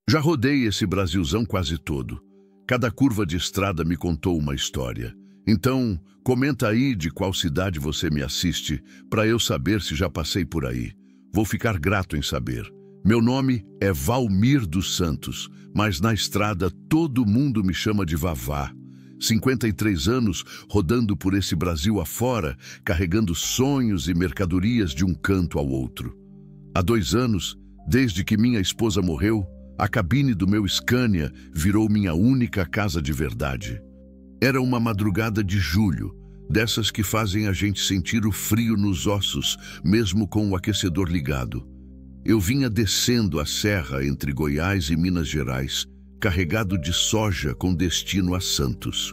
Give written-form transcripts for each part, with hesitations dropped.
Já rodei esse Brasilzão quase todo. Cada curva de estrada me contou uma história. Então, comenta aí de qual cidade você me assiste, para eu saber se já passei por aí. Vou ficar grato em saber. Meu nome é Valmir dos Santos, mas na estrada todo mundo me chama de Vavá. 53 anos rodando por esse Brasil afora, carregando sonhos e mercadorias de um canto ao outro. Há 2 anos, desde que minha esposa morreu, a cabine do meu Scania virou minha única casa de verdade. Era uma madrugada de julho, dessas que fazem a gente sentir o frio nos ossos, mesmo com o aquecedor ligado. Eu vinha descendo a serra entre Goiás e Minas Gerais, carregado de soja com destino a Santos.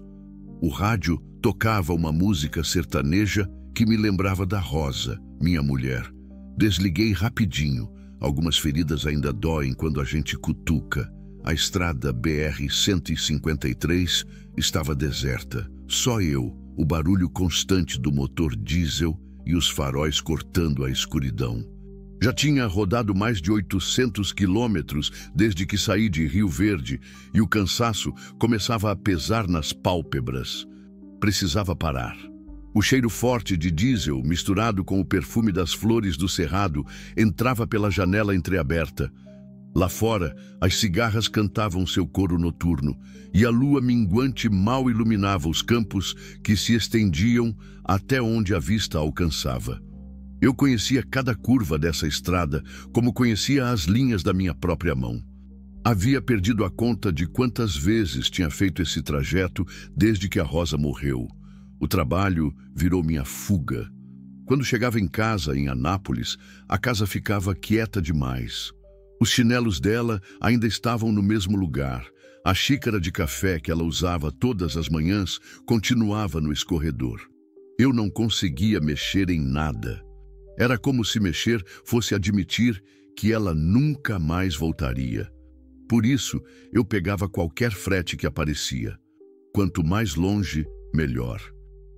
O rádio tocava uma música sertaneja que me lembrava da Rosa, minha mulher. Desliguei rapidinho. Algumas feridas ainda doem quando a gente cutuca. A estrada BR-153 estava deserta. Só eu, o barulho constante do motor diesel e os faróis cortando a escuridão. Já tinha rodado mais de 800 quilômetros desde que saí de Rio Verde e o cansaço começava a pesar nas pálpebras. Precisava parar. O cheiro forte de diesel, misturado com o perfume das flores do cerrado, entrava pela janela entreaberta. Lá fora, as cigarras cantavam seu coro noturno e a lua minguante mal iluminava os campos que se estendiam até onde a vista alcançava. Eu conhecia cada curva dessa estrada, como conhecia as linhas da minha própria mão. Havia perdido a conta de quantas vezes tinha feito esse trajeto desde que a Rosa morreu. O trabalho virou minha fuga. Quando chegava em casa, em Anápolis, a casa ficava quieta demais. Os chinelos dela ainda estavam no mesmo lugar. A xícara de café que ela usava todas as manhãs continuava no escorredor. Eu não conseguia mexer em nada. Era como se mexer fosse admitir que ela nunca mais voltaria. Por isso, eu pegava qualquer frete que aparecia. Quanto mais longe, melhor.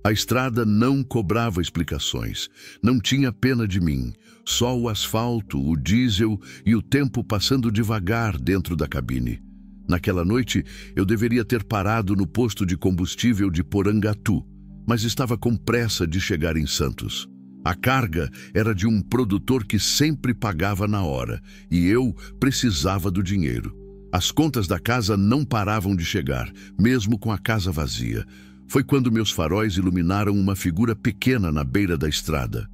A estrada não cobrava explicações, não tinha pena de mim, só o asfalto, o diesel e o tempo passando devagar dentro da cabine. Naquela noite, eu deveria ter parado no posto de combustível de Porangatu, mas estava com pressa de chegar em Santos. A carga era de um produtor que sempre pagava na hora, e eu precisava do dinheiro. As contas da casa não paravam de chegar, mesmo com a casa vazia. Foi quando meus faróis iluminaram uma figura pequena na beira da estrada.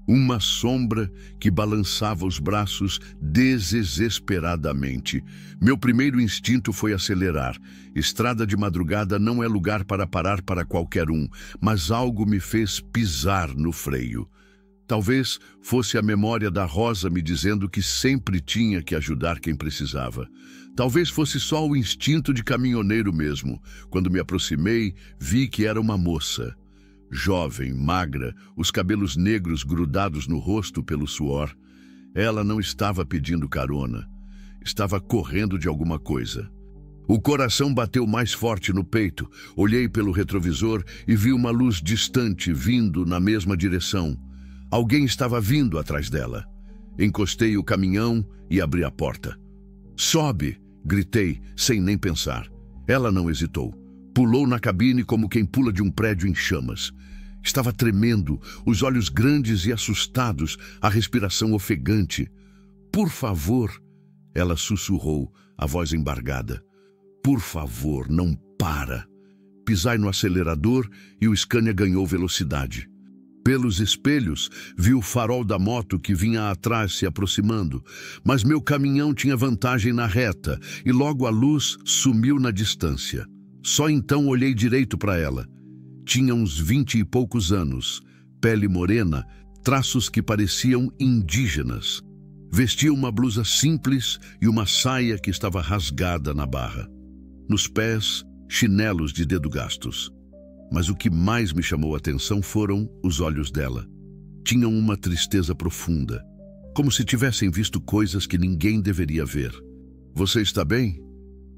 Uma sombra que balançava os braços desesperadamente. Meu primeiro instinto foi acelerar. Estrada de madrugada não é lugar para parar para qualquer um, mas algo me fez pisar no freio. Talvez fosse a memória da Rosa me dizendo que sempre tinha que ajudar quem precisava. Talvez fosse só o instinto de caminhoneiro mesmo. Quando me aproximei, vi que era uma moça. Jovem, magra, os cabelos negros grudados no rosto pelo suor. Ela não estava pedindo carona. Estava correndo de alguma coisa. O coração bateu mais forte no peito. Olhei pelo retrovisor e vi uma luz distante vindo na mesma direção. Alguém estava vindo atrás dela. Encostei o caminhão e abri a porta. "Sobe!" gritei, sem nem pensar. Ela não hesitou. Pulou na cabine como quem pula de um prédio em chamas. Estava tremendo, os olhos grandes e assustados, a respiração ofegante. "Por favor!" ela sussurrou, a voz embargada. "Por favor, não para!" Pisai no acelerador e o Scania ganhou velocidade. Pelos espelhos, vi o farol da moto que vinha atrás se aproximando, mas meu caminhão tinha vantagem na reta e logo a luz sumiu na distância. Só então olhei direito para ela. Tinha uns 20 e poucos anos, pele morena, traços que pareciam indígenas. Vestia uma blusa simples e uma saia que estava rasgada na barra. Nos pés, chinelos de dedo gastos. Mas o que mais me chamou a atenção foram os olhos dela. Tinham uma tristeza profunda, como se tivessem visto coisas que ninguém deveria ver. "Você está bem?"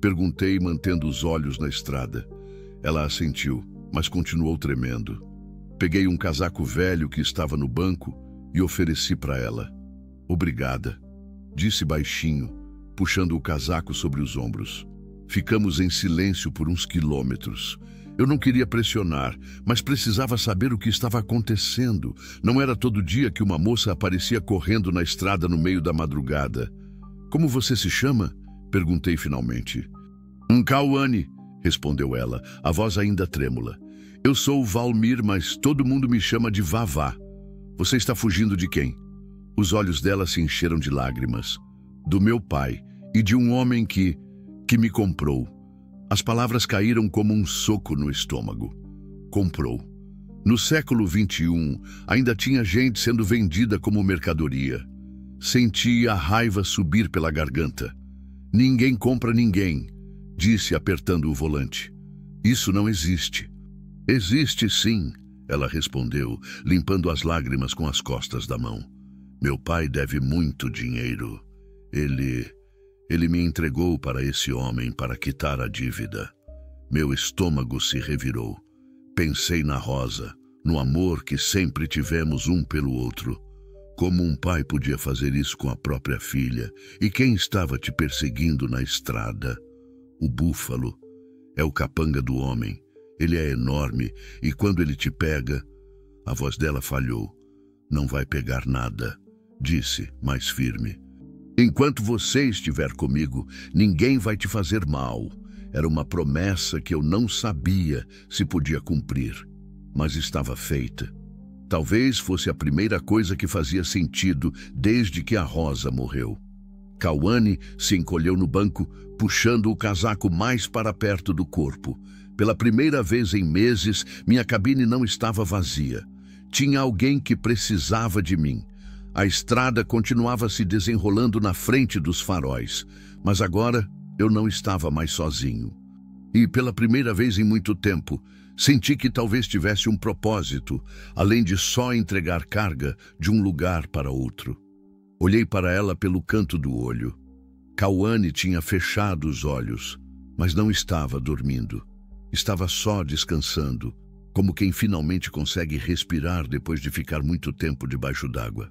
perguntei, mantendo os olhos na estrada. Ela assentiu, mas continuou tremendo. Peguei um casaco velho que estava no banco e ofereci para ela. "Obrigada", disse baixinho, puxando o casaco sobre os ombros. Ficamos em silêncio por uns quilômetros. Eu não queria pressionar, mas precisava saber o que estava acontecendo. Não era todo dia que uma moça aparecia correndo na estrada no meio da madrugada. "Como você se chama?" perguntei finalmente. "Cauane", respondeu ela, a voz ainda trêmula. "Eu sou o Valmir, mas todo mundo me chama de Vavá. Você está fugindo de quem?" Os olhos dela se encheram de lágrimas. "Do meu pai e de um homem que me comprou." As palavras caíram como um soco no estômago. Comprou. No século XXI, ainda tinha gente sendo vendida como mercadoria. Senti a raiva subir pela garganta. "Ninguém compra ninguém", disse apertando o volante. "Isso não existe." "Existe sim", ela respondeu, limpando as lágrimas com as costas da mão. "Meu pai deve muito dinheiro. Ele me entregou para esse homem para quitar a dívida." Meu estômago se revirou. Pensei na Rosa, no amor que sempre tivemos um pelo outro. Como um pai podia fazer isso com a própria filha? E quem estava te perseguindo na estrada? O búfalo. É o capanga do homem. Ele é enorme e quando ele te pega... A voz dela falhou. "Não vai pegar nada", disse, mais firme. "Enquanto você estiver comigo, ninguém vai te fazer mal." Era uma promessa que eu não sabia se podia cumprir, mas estava feita. Talvez fosse a primeira coisa que fazia sentido desde que a Rosa morreu. Cauane se encolheu no banco, puxando o casaco mais para perto do corpo. Pela primeira vez em meses, minha cabine não estava vazia. Tinha alguém que precisava de mim. A estrada continuava se desenrolando na frente dos faróis, mas agora eu não estava mais sozinho. E pela primeira vez em muito tempo, senti que talvez tivesse um propósito, além de só entregar carga de um lugar para outro. Olhei para ela pelo canto do olho. Cauane tinha fechado os olhos, mas não estava dormindo. Estava só descansando, como quem finalmente consegue respirar depois de ficar muito tempo debaixo d'água.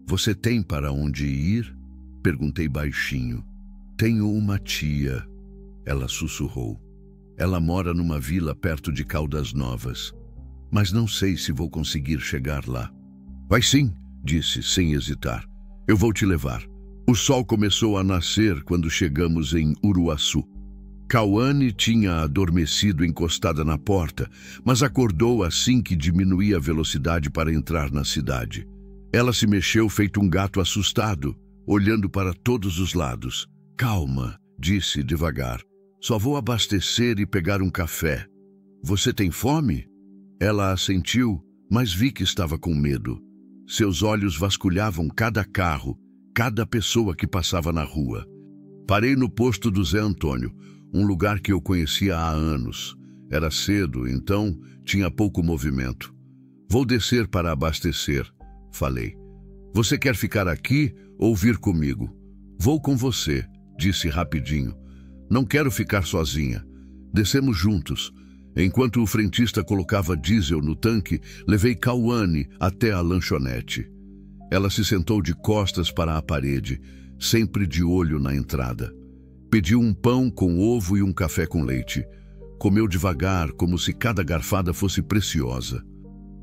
"Você tem para onde ir?" perguntei baixinho. "Tenho uma tia", ela sussurrou. "Ela mora numa vila perto de Caldas Novas, mas não sei se vou conseguir chegar lá." "Vai sim", disse sem hesitar. "Eu vou te levar." O sol começou a nascer quando chegamos em Uruaçu. Cauane tinha adormecido encostada na porta, mas acordou assim que diminuí a velocidade para entrar na cidade. Ela se mexeu feito um gato assustado, olhando para todos os lados. "Calma", disse devagar. "Só vou abastecer e pegar um café." "Você tem fome?" Ela assentiu, mas vi que estava com medo. Seus olhos vasculhavam cada carro, cada pessoa que passava na rua. Parei no posto do Zé Antônio, um lugar que eu conhecia há anos. Era cedo, então tinha pouco movimento. "Vou descer para abastecer", falei. "Você quer ficar aqui ou vir comigo?" "Vou com você", disse rapidinho. "Não quero ficar sozinha." Descemos juntos. Enquanto o frentista colocava diesel no tanque, levei Cauane até a lanchonete. Ela se sentou de costas para a parede, sempre de olho na entrada. Pediu um pão com ovo e um café com leite. Comeu devagar, como se cada garfada fosse preciosa.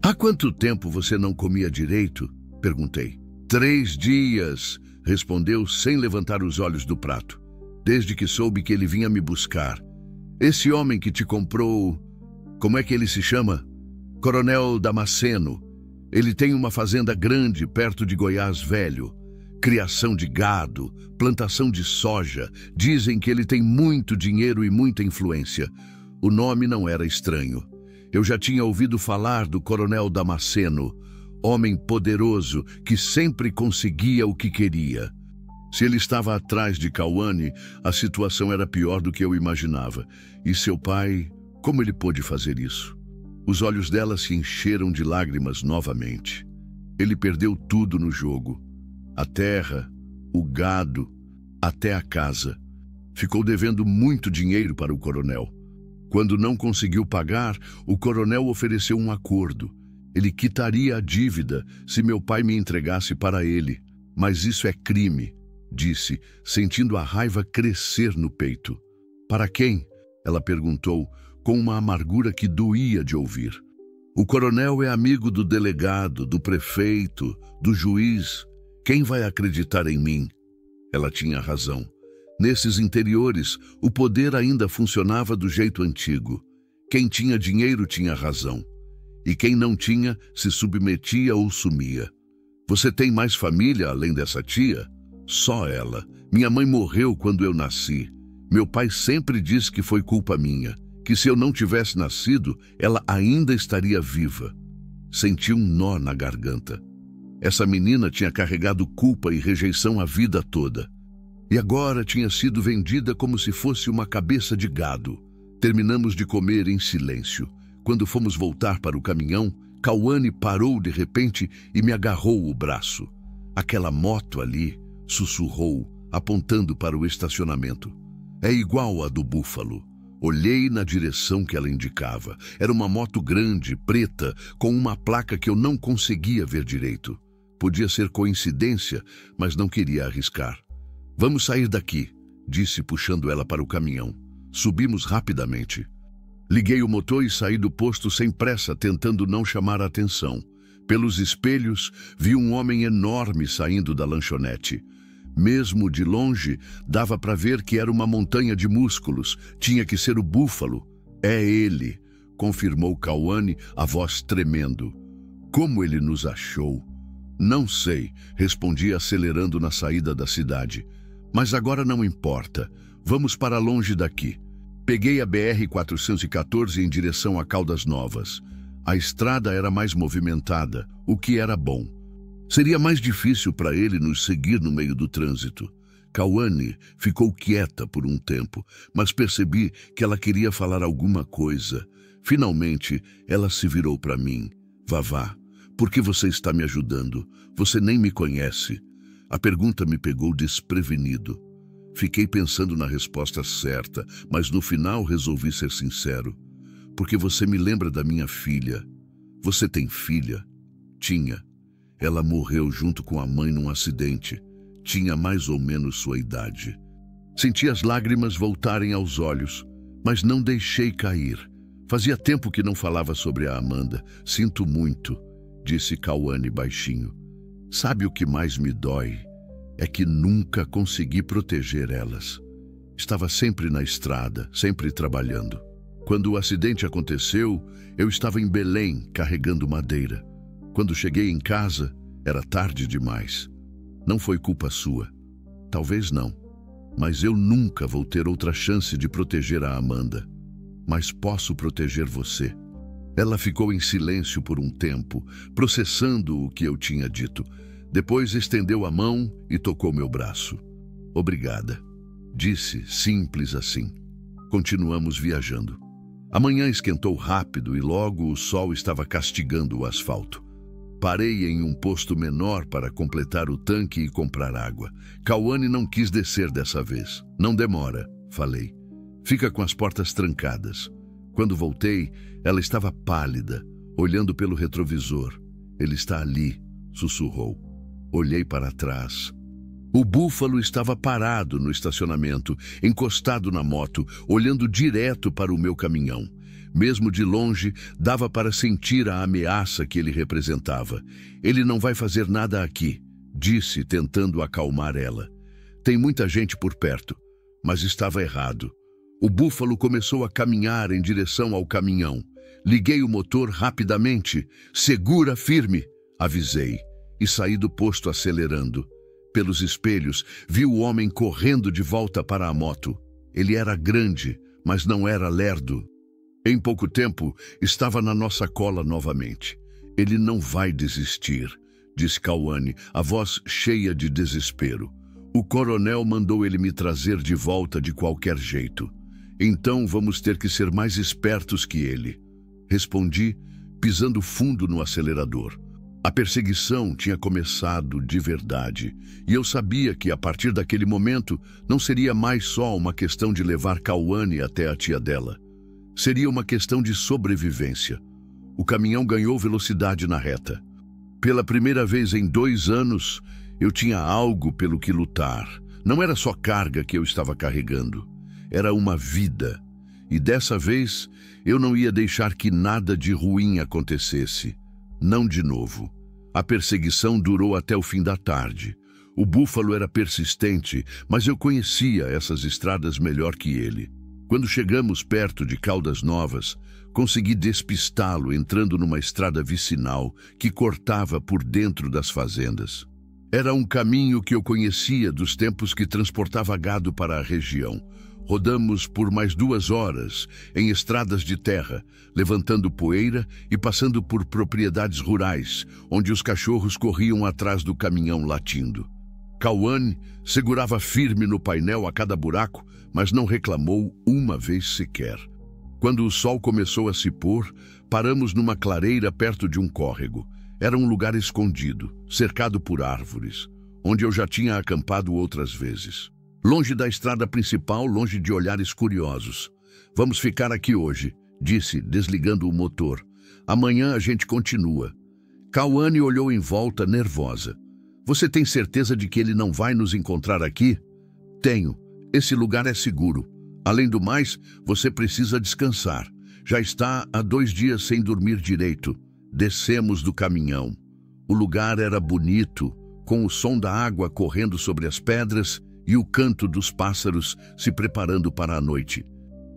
"Há quanto tempo você não comia direito?" perguntei. 3 dias", respondeu sem levantar os olhos do prato. "Desde que soube que ele vinha me buscar. Esse homem que te comprou... Como é que ele se chama?" "Coronel Damasceno. Ele tem uma fazenda grande perto de Goiás Velho. Criação de gado, plantação de soja. Dizem que ele tem muito dinheiro e muita influência." O nome não era estranho. Eu já tinha ouvido falar do Coronel Damasceno, homem poderoso que sempre conseguia o que queria. Se ele estava atrás de Cauane, a situação era pior do que eu imaginava. E seu pai, como ele pôde fazer isso? Os olhos dela se encheram de lágrimas novamente. Ele perdeu tudo no jogo. A terra, o gado, até a casa. Ficou devendo muito dinheiro para o coronel. Quando não conseguiu pagar, o coronel ofereceu um acordo. Ele quitaria a dívida se meu pai me entregasse para ele. Mas isso é crime. disse, sentindo a raiva crescer no peito. Para quem? Ela perguntou, com uma amargura que doía de ouvir. O coronel é amigo do delegado, do prefeito, do juiz. Quem vai acreditar em mim? Ela tinha razão. Nesses interiores, o poder ainda funcionava do jeito antigo. Quem tinha dinheiro tinha razão. E quem não tinha, se submetia ou sumia. Você tem mais família além dessa tia? Só ela. Minha mãe morreu quando eu nasci. Meu pai sempre disse que foi culpa minha, que se eu não tivesse nascido, ela ainda estaria viva. Senti um nó na garganta. Essa menina tinha carregado culpa e rejeição a vida toda. E agora tinha sido vendida como se fosse uma cabeça de gado. Terminamos de comer em silêncio. Quando fomos voltar para o caminhão, Cauane parou de repente e me agarrou o braço. Aquela moto ali, sussurrou, apontando para o estacionamento. É igual à do Búfalo. Olhei na direção que ela indicava. Era uma moto grande, preta, com uma placa que eu não conseguia ver direito. Podia ser coincidência, mas não queria arriscar. Vamos sair daqui, disse puxando ela para o caminhão. Subimos rapidamente. Liguei o motor e saí do posto sem pressa, tentando não chamar a atenção. Pelos espelhos, vi um homem enorme saindo da lanchonete. Mesmo de longe, dava para ver que era uma montanha de músculos. Tinha que ser o Búfalo. É ele, confirmou Cauane, a voz tremendo. Como ele nos achou? Não sei, respondi acelerando na saída da cidade. Mas agora não importa. Vamos para longe daqui. Peguei a BR-414 em direção a Caldas Novas. A estrada era mais movimentada, o que era bom. Seria mais difícil para ele nos seguir no meio do trânsito. Cauane ficou quieta por um tempo, mas percebi que ela queria falar alguma coisa. Finalmente, ela se virou para mim. Vavá, por que você está me ajudando? Você nem me conhece. A pergunta me pegou desprevenido. Fiquei pensando na resposta certa, mas no final resolvi ser sincero. Porque você me lembra da minha filha. Você tem filha? Tinha. Ela morreu junto com a mãe num acidente. Tinha mais ou menos sua idade. Senti as lágrimas voltarem aos olhos, mas não deixei cair. Fazia tempo que não falava sobre a Amanda. Sinto muito, disse Cauane baixinho. Sabe o que mais me dói? É que nunca consegui proteger elas. Estava sempre na estrada, sempre trabalhando. Quando o acidente aconteceu, eu estava em Belém, carregando madeira. Quando cheguei em casa, era tarde demais. Não foi culpa sua. Talvez não. Mas eu nunca vou ter outra chance de proteger a Amanda. Mas posso proteger você. Ela ficou em silêncio por um tempo, processando o que eu tinha dito. Depois estendeu a mão e tocou meu braço. Obrigada, disse, simples assim. Continuamos viajando. A manhã esquentou rápido e logo o sol estava castigando o asfalto. Parei em um posto menor para completar o tanque e comprar água. Cauane não quis descer dessa vez. Não demora, falei. Fica com as portas trancadas. Quando voltei, ela estava pálida, olhando pelo retrovisor. Ele está ali, sussurrou. Olhei para trás. O Búfalo estava parado no estacionamento, encostado na moto, olhando direto para o meu caminhão. Mesmo de longe, dava para sentir a ameaça que ele representava. Ele não vai fazer nada aqui, disse, tentando acalmar ela. Tem muita gente por perto, mas estava errado. O Búfalo começou a caminhar em direção ao caminhão. Liguei o motor rapidamente. Segura firme, avisei, e saí do posto acelerando. Pelos espelhos, vi o homem correndo de volta para a moto. Ele era grande, mas não era lerdo. Em pouco tempo, estava na nossa cola novamente. Ele não vai desistir, disse Cauane, a voz cheia de desespero. O coronel mandou ele me trazer de volta de qualquer jeito. Então vamos ter que ser mais espertos que ele. Respondi, pisando fundo no acelerador. A perseguição tinha começado de verdade, e eu sabia que, a partir daquele momento, não seria mais só uma questão de levar Cauane até a tia dela. Seria uma questão de sobrevivência. O caminhão ganhou velocidade na reta. Pela primeira vez em 2 anos, Eu tinha algo pelo que lutar. Não era só carga que eu estava carregando. Era uma vida. E dessa vez, eu não ia deixar que nada de ruim acontecesse. Não de novo. A perseguição durou até o fim da tarde. O búfalo era persistente, mas eu conhecia essas estradas melhor que ele. Quando chegamos perto de Caldas Novas, consegui despistá-lo entrando numa estrada vicinal que cortava por dentro das fazendas. Era um caminho que eu conhecia dos tempos que transportava gado para a região. Rodamos por mais 2 horas em estradas de terra, levantando poeira e passando por propriedades rurais, onde os cachorros corriam atrás do caminhão latindo. Cauane segurava firme no painel a cada buraco, mas não reclamou uma vez sequer. Quando o sol começou a se pôr, paramos numa clareira perto de um córrego. Era um lugar escondido, cercado por árvores, onde eu já tinha acampado outras vezes. Longe da estrada principal, longe de olhares curiosos. Vamos ficar aqui hoje, disse, desligando o motor. Amanhã a gente continua. Cauane olhou em volta, nervosa. Você tem certeza de que ele não vai nos encontrar aqui? Tenho. Esse lugar é seguro. Além do mais, você precisa descansar. Já está há 2 dias sem dormir direito. Descemos do caminhão. O lugar era bonito, com o som da água correndo sobre as pedras e o canto dos pássaros se preparando para a noite.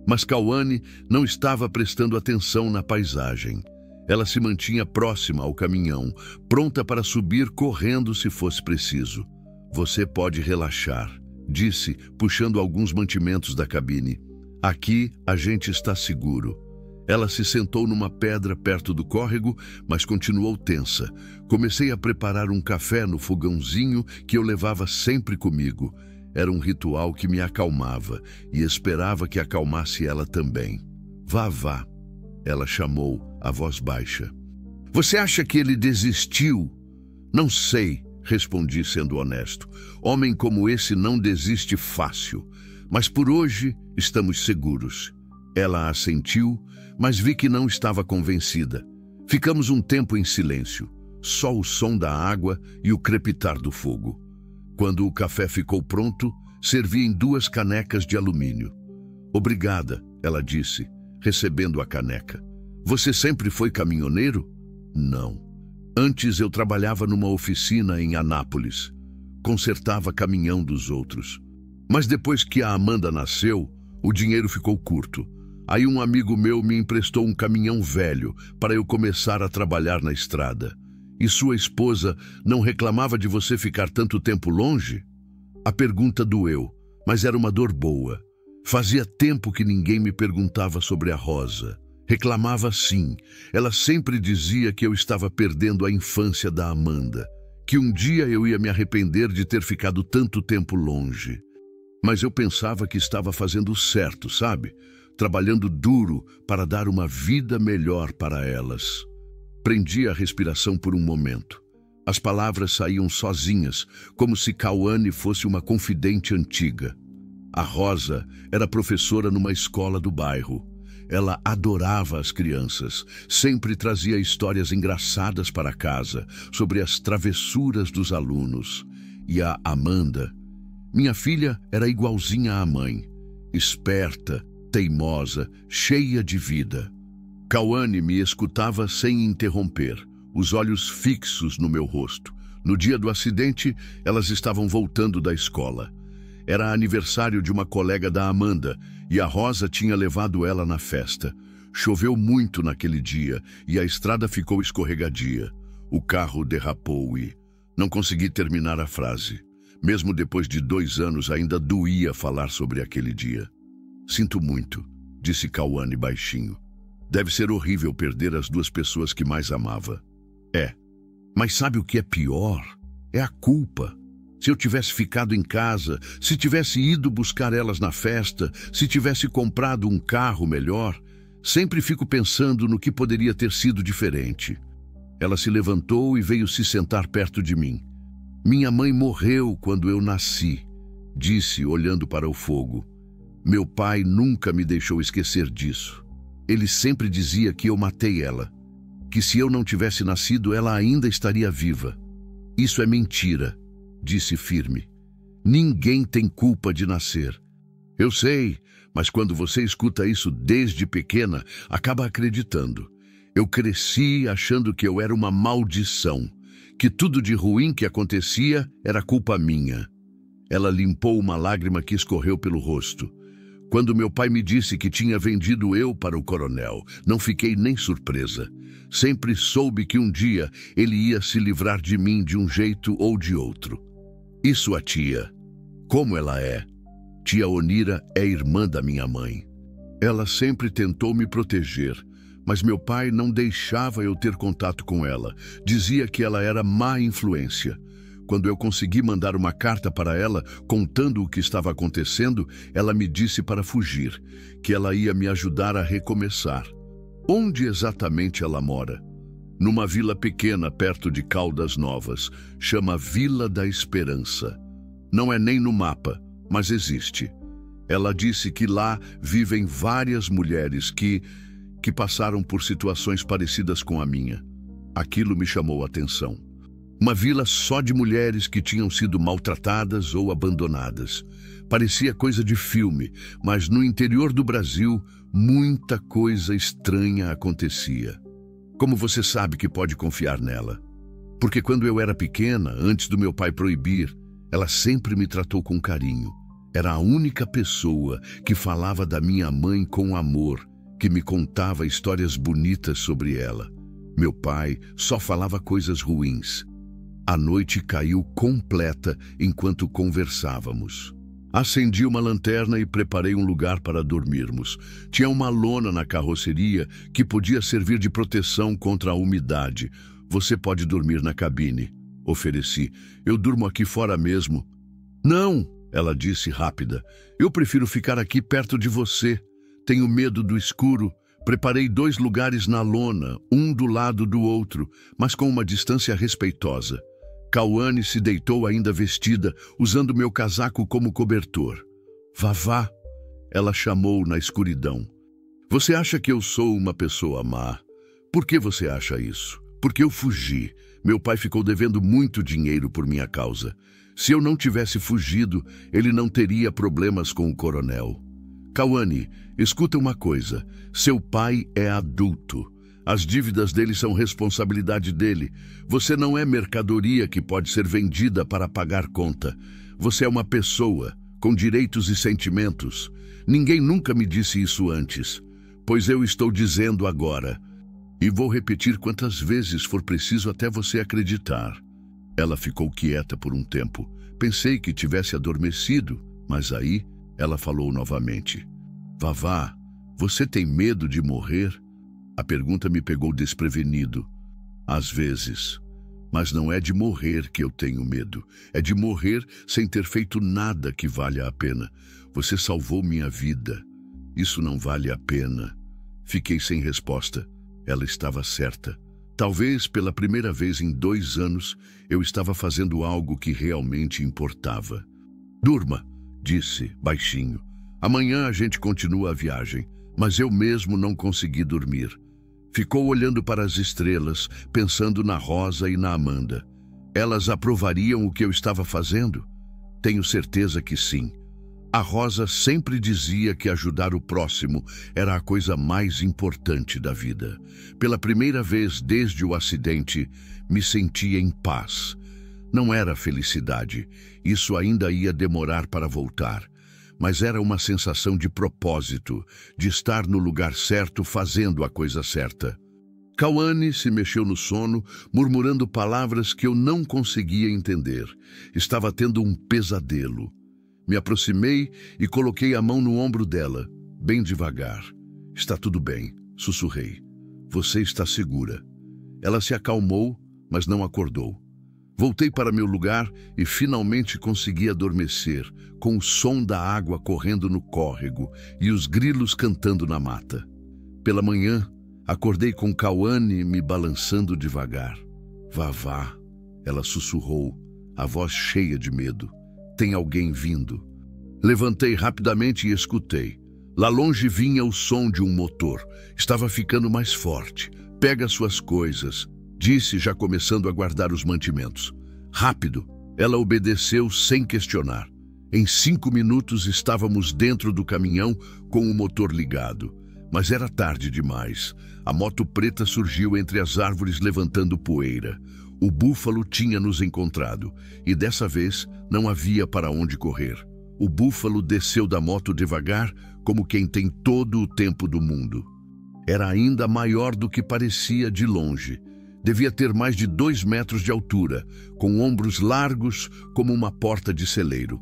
Mas Cauane não estava prestando atenção na paisagem. Ela se mantinha próxima ao caminhão, pronta para subir correndo se fosse preciso. Você pode relaxar, disse, puxando alguns mantimentos da cabine. Aqui a gente está seguro. Ela se sentou numa pedra perto do córrego, mas continuou tensa. Comecei a preparar um café no fogãozinho que eu levava sempre comigo. Era um ritual que me acalmava e esperava que acalmasse ela também. Vá, vá, ela chamou, a voz baixa. Você acha que ele desistiu? Não sei, respondi sendo honesto. Homem como esse não desiste fácil, mas por hoje estamos seguros. Ela assentiu, mas vi que não estava convencida. Ficamos um tempo em silêncio, só o som da água e o crepitar do fogo. Quando o café ficou pronto, servi em 2 canecas de alumínio. Obrigada, ela disse, recebendo a caneca. Você sempre foi caminhoneiro? Não. Antes eu trabalhava numa oficina em Anápolis. Consertava caminhão dos outros. Mas depois que a Amanda nasceu, o dinheiro ficou curto. Aí um amigo meu me emprestou um caminhão velho para eu começar a trabalhar na estrada. E sua esposa não reclamava de você ficar tanto tempo longe? A pergunta doeu, mas era uma dor boa. Fazia tempo que ninguém me perguntava sobre a Rosa. Reclamava sim. Ela sempre dizia que eu estava perdendo a infância da Amanda, que um dia eu ia me arrepender de ter ficado tanto tempo longe. Mas eu pensava que estava fazendo certo, sabe? Trabalhando duro para dar uma vida melhor para elas. Prendi a respiração por um momento. As palavras saíam sozinhas, como se Cauane fosse uma confidente antiga. A Rosa era professora numa escola do bairro. Ela adorava as crianças, sempre trazia histórias engraçadas para casa, sobre as travessuras dos alunos. E a Amanda, minha filha, era igualzinha à mãe, esperta, teimosa, cheia de vida. Cauane me escutava sem interromper, os olhos fixos no meu rosto. No dia do acidente, elas estavam voltando da escola. Era aniversário de uma colega da Amanda e a Rosa tinha levado ela na festa. Choveu muito naquele dia e a estrada ficou escorregadia. O carro derrapou e... Não consegui terminar a frase. Mesmo depois de 2 anos, ainda doía falar sobre aquele dia. Sinto muito, disse Cauane baixinho. Deve ser horrível perder as 2 pessoas que mais amava. É. Mas sabe o que é pior? É a culpa. Se eu tivesse ficado em casa, se tivesse ido buscar elas na festa, se tivesse comprado um carro melhor, sempre fico pensando no que poderia ter sido diferente. Ela se levantou e veio se sentar perto de mim. Minha mãe morreu quando eu nasci, disse, olhando para o fogo. Meu pai nunca me deixou esquecer disso. Ele sempre dizia que eu matei ela, que se eu não tivesse nascido, ela ainda estaria viva. Isso é mentira. disse firme. Ninguém tem culpa de nascer. Eu sei, mas quando você escuta isso desde pequena, acaba acreditando. Eu cresci achando que eu era uma maldição, que tudo de ruim que acontecia era culpa minha. Ela limpou uma lágrima que escorreu pelo rosto. Quando meu pai me disse que tinha vendido eu para o coronel, não fiquei nem surpresa. Sempre soube que um dia ele ia se livrar de mim de um jeito ou de outro. E sua tia? Como ela é? Tia Onira é irmã da minha mãe. Ela sempre tentou me proteger, mas meu pai não deixava eu ter contato com ela. Dizia que ela era má influência. Quando eu consegui mandar uma carta para ela, contando o que estava acontecendo, ela me disse para fugir, que ela ia me ajudar a recomeçar. Onde exatamente ela mora? Numa vila pequena perto de Caldas Novas, chama Vila da Esperança. Não é nem no mapa, mas existe. Ela disse que lá vivem várias mulheres que passaram por situações parecidas com a minha. Aquilo me chamou a atenção. Uma vila só de mulheres que tinham sido maltratadas ou abandonadas. Parecia coisa de filme, mas no interior do Brasil, muita coisa estranha acontecia. Como você sabe que pode confiar nela? Porque quando eu era pequena, antes do meu pai proibir, ela sempre me tratou com carinho. Era a única pessoa que falava da minha mãe com amor, que me contava histórias bonitas sobre ela. Meu pai só falava coisas ruins. A noite caiu completa enquanto conversávamos. Acendi uma lanterna e preparei um lugar para dormirmos. Tinha uma lona na carroceria que podia servir de proteção contra a umidade. Você pode dormir na cabine, ofereci. Eu durmo aqui fora mesmo. Não, ela disse rápida. Eu prefiro ficar aqui perto de você. Tenho medo do escuro. Preparei 2 lugares na lona, um do lado do outro, mas com uma distância respeitosa. Cauane se deitou ainda vestida, usando meu casaco como cobertor. Vavá, ela chamou na escuridão. Você acha que eu sou uma pessoa má? Por que você acha isso? Porque eu fugi. Meu pai ficou devendo muito dinheiro por minha causa. Se eu não tivesse fugido, ele não teria problemas com o coronel. Cauane, escuta uma coisa. Seu pai é adulto. As dívidas dele são responsabilidade dele. Você não é mercadoria que pode ser vendida para pagar conta. Você é uma pessoa, com direitos e sentimentos. Ninguém nunca me disse isso antes, pois eu estou dizendo agora. E vou repetir quantas vezes for preciso até você acreditar. Ela ficou quieta por um tempo. Pensei que tivesse adormecido, mas aí ela falou novamente. Vavá, você tem medo de morrer? A pergunta me pegou desprevenido. Às vezes. Mas não é de morrer que eu tenho medo. É de morrer sem ter feito nada que valha a pena. Você salvou minha vida. Isso não vale a pena. Fiquei sem resposta. Ela estava certa. Talvez pela primeira vez em 2 anos, eu estava fazendo algo que realmente importava. Durma, disse, baixinho. Amanhã a gente continua a viagem, mas eu mesmo não consegui dormir. Ficou olhando para as estrelas, pensando na Rosa e na Amanda. Elas aprovariam o que eu estava fazendo? Tenho certeza que sim. A Rosa sempre dizia que ajudar o próximo era a coisa mais importante da vida. Pela primeira vez desde o acidente, me sentia em paz. Não era felicidade, isso ainda ia demorar para voltar. Mas era uma sensação de propósito, de estar no lugar certo fazendo a coisa certa. Cauane se mexeu no sono, murmurando palavras que eu não conseguia entender. Estava tendo um pesadelo. Me aproximei e coloquei a mão no ombro dela, bem devagar. Está tudo bem, sussurrei. Você está segura. Ela se acalmou, mas não acordou. Voltei para meu lugar e finalmente consegui adormecer, com o som da água correndo no córrego e os grilos cantando na mata. Pela manhã, acordei com Cauane me balançando devagar. Vavá, ela sussurrou, a voz cheia de medo. Tem alguém vindo. Levantei rapidamente e escutei. Lá longe vinha o som de um motor. Estava ficando mais forte. Pega suas coisas, disse já começando a guardar os mantimentos. Rápido! Ela obedeceu sem questionar. Em 5 minutos estávamos dentro do caminhão com o motor ligado. Mas era tarde demais. A moto preta surgiu entre as árvores levantando poeira. O búfalo tinha nos encontrado e dessa vez não havia para onde correr. O búfalo desceu da moto devagar, como quem tem todo o tempo do mundo. Era ainda maior do que parecia de longe. Devia ter mais de 2 metros de altura, com ombros largos como uma porta de celeiro.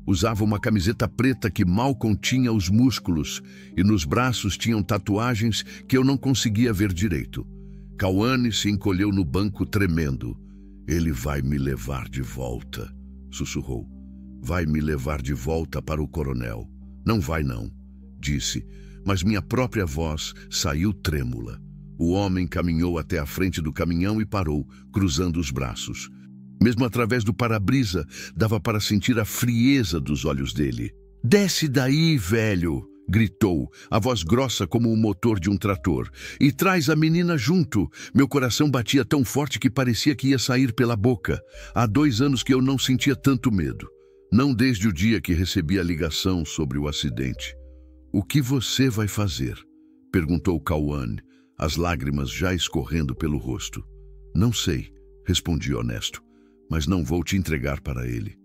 Usava uma camiseta preta que mal continha os músculos e nos braços tinham tatuagens que eu não conseguia ver direito. Cauane se encolheu no banco tremendo. "Ele vai me levar de volta", sussurrou. "Vai me levar de volta para o coronel." "Não vai não", disse, mas minha própria voz saiu trêmula. O homem caminhou até a frente do caminhão e parou, cruzando os braços. Mesmo através do para-brisa, dava para sentir a frieza dos olhos dele. "Desce daí, velho!" gritou, a voz grossa como o motor de um trator. "E traz a menina junto." Meu coração batia tão forte que parecia que ia sair pela boca. Há 2 anos que eu não sentia tanto medo. Não desde o dia que recebi a ligação sobre o acidente. "O que você vai fazer?" perguntou Cauane, as lágrimas já escorrendo pelo rosto. "Não sei", respondi honesto, "mas não vou te entregar para ele."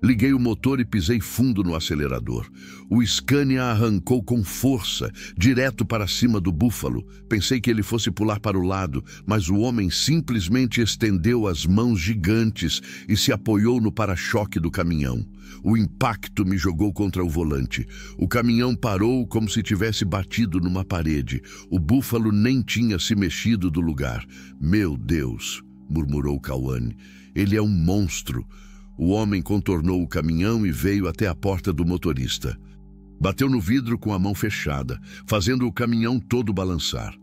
Liguei o motor e pisei fundo no acelerador. O Scania arrancou com força, direto para cima do búfalo. Pensei que ele fosse pular para o lado, mas o homem simplesmente estendeu as mãos gigantes e se apoiou no para-choque do caminhão. O impacto me jogou contra o volante. O caminhão parou como se tivesse batido numa parede. O búfalo nem tinha se mexido do lugar. "Meu Deus", murmurou Cauane, "ele é um monstro." O homem contornou o caminhão e veio até a porta do motorista. Bateu no vidro com a mão fechada, fazendo o caminhão todo balançar.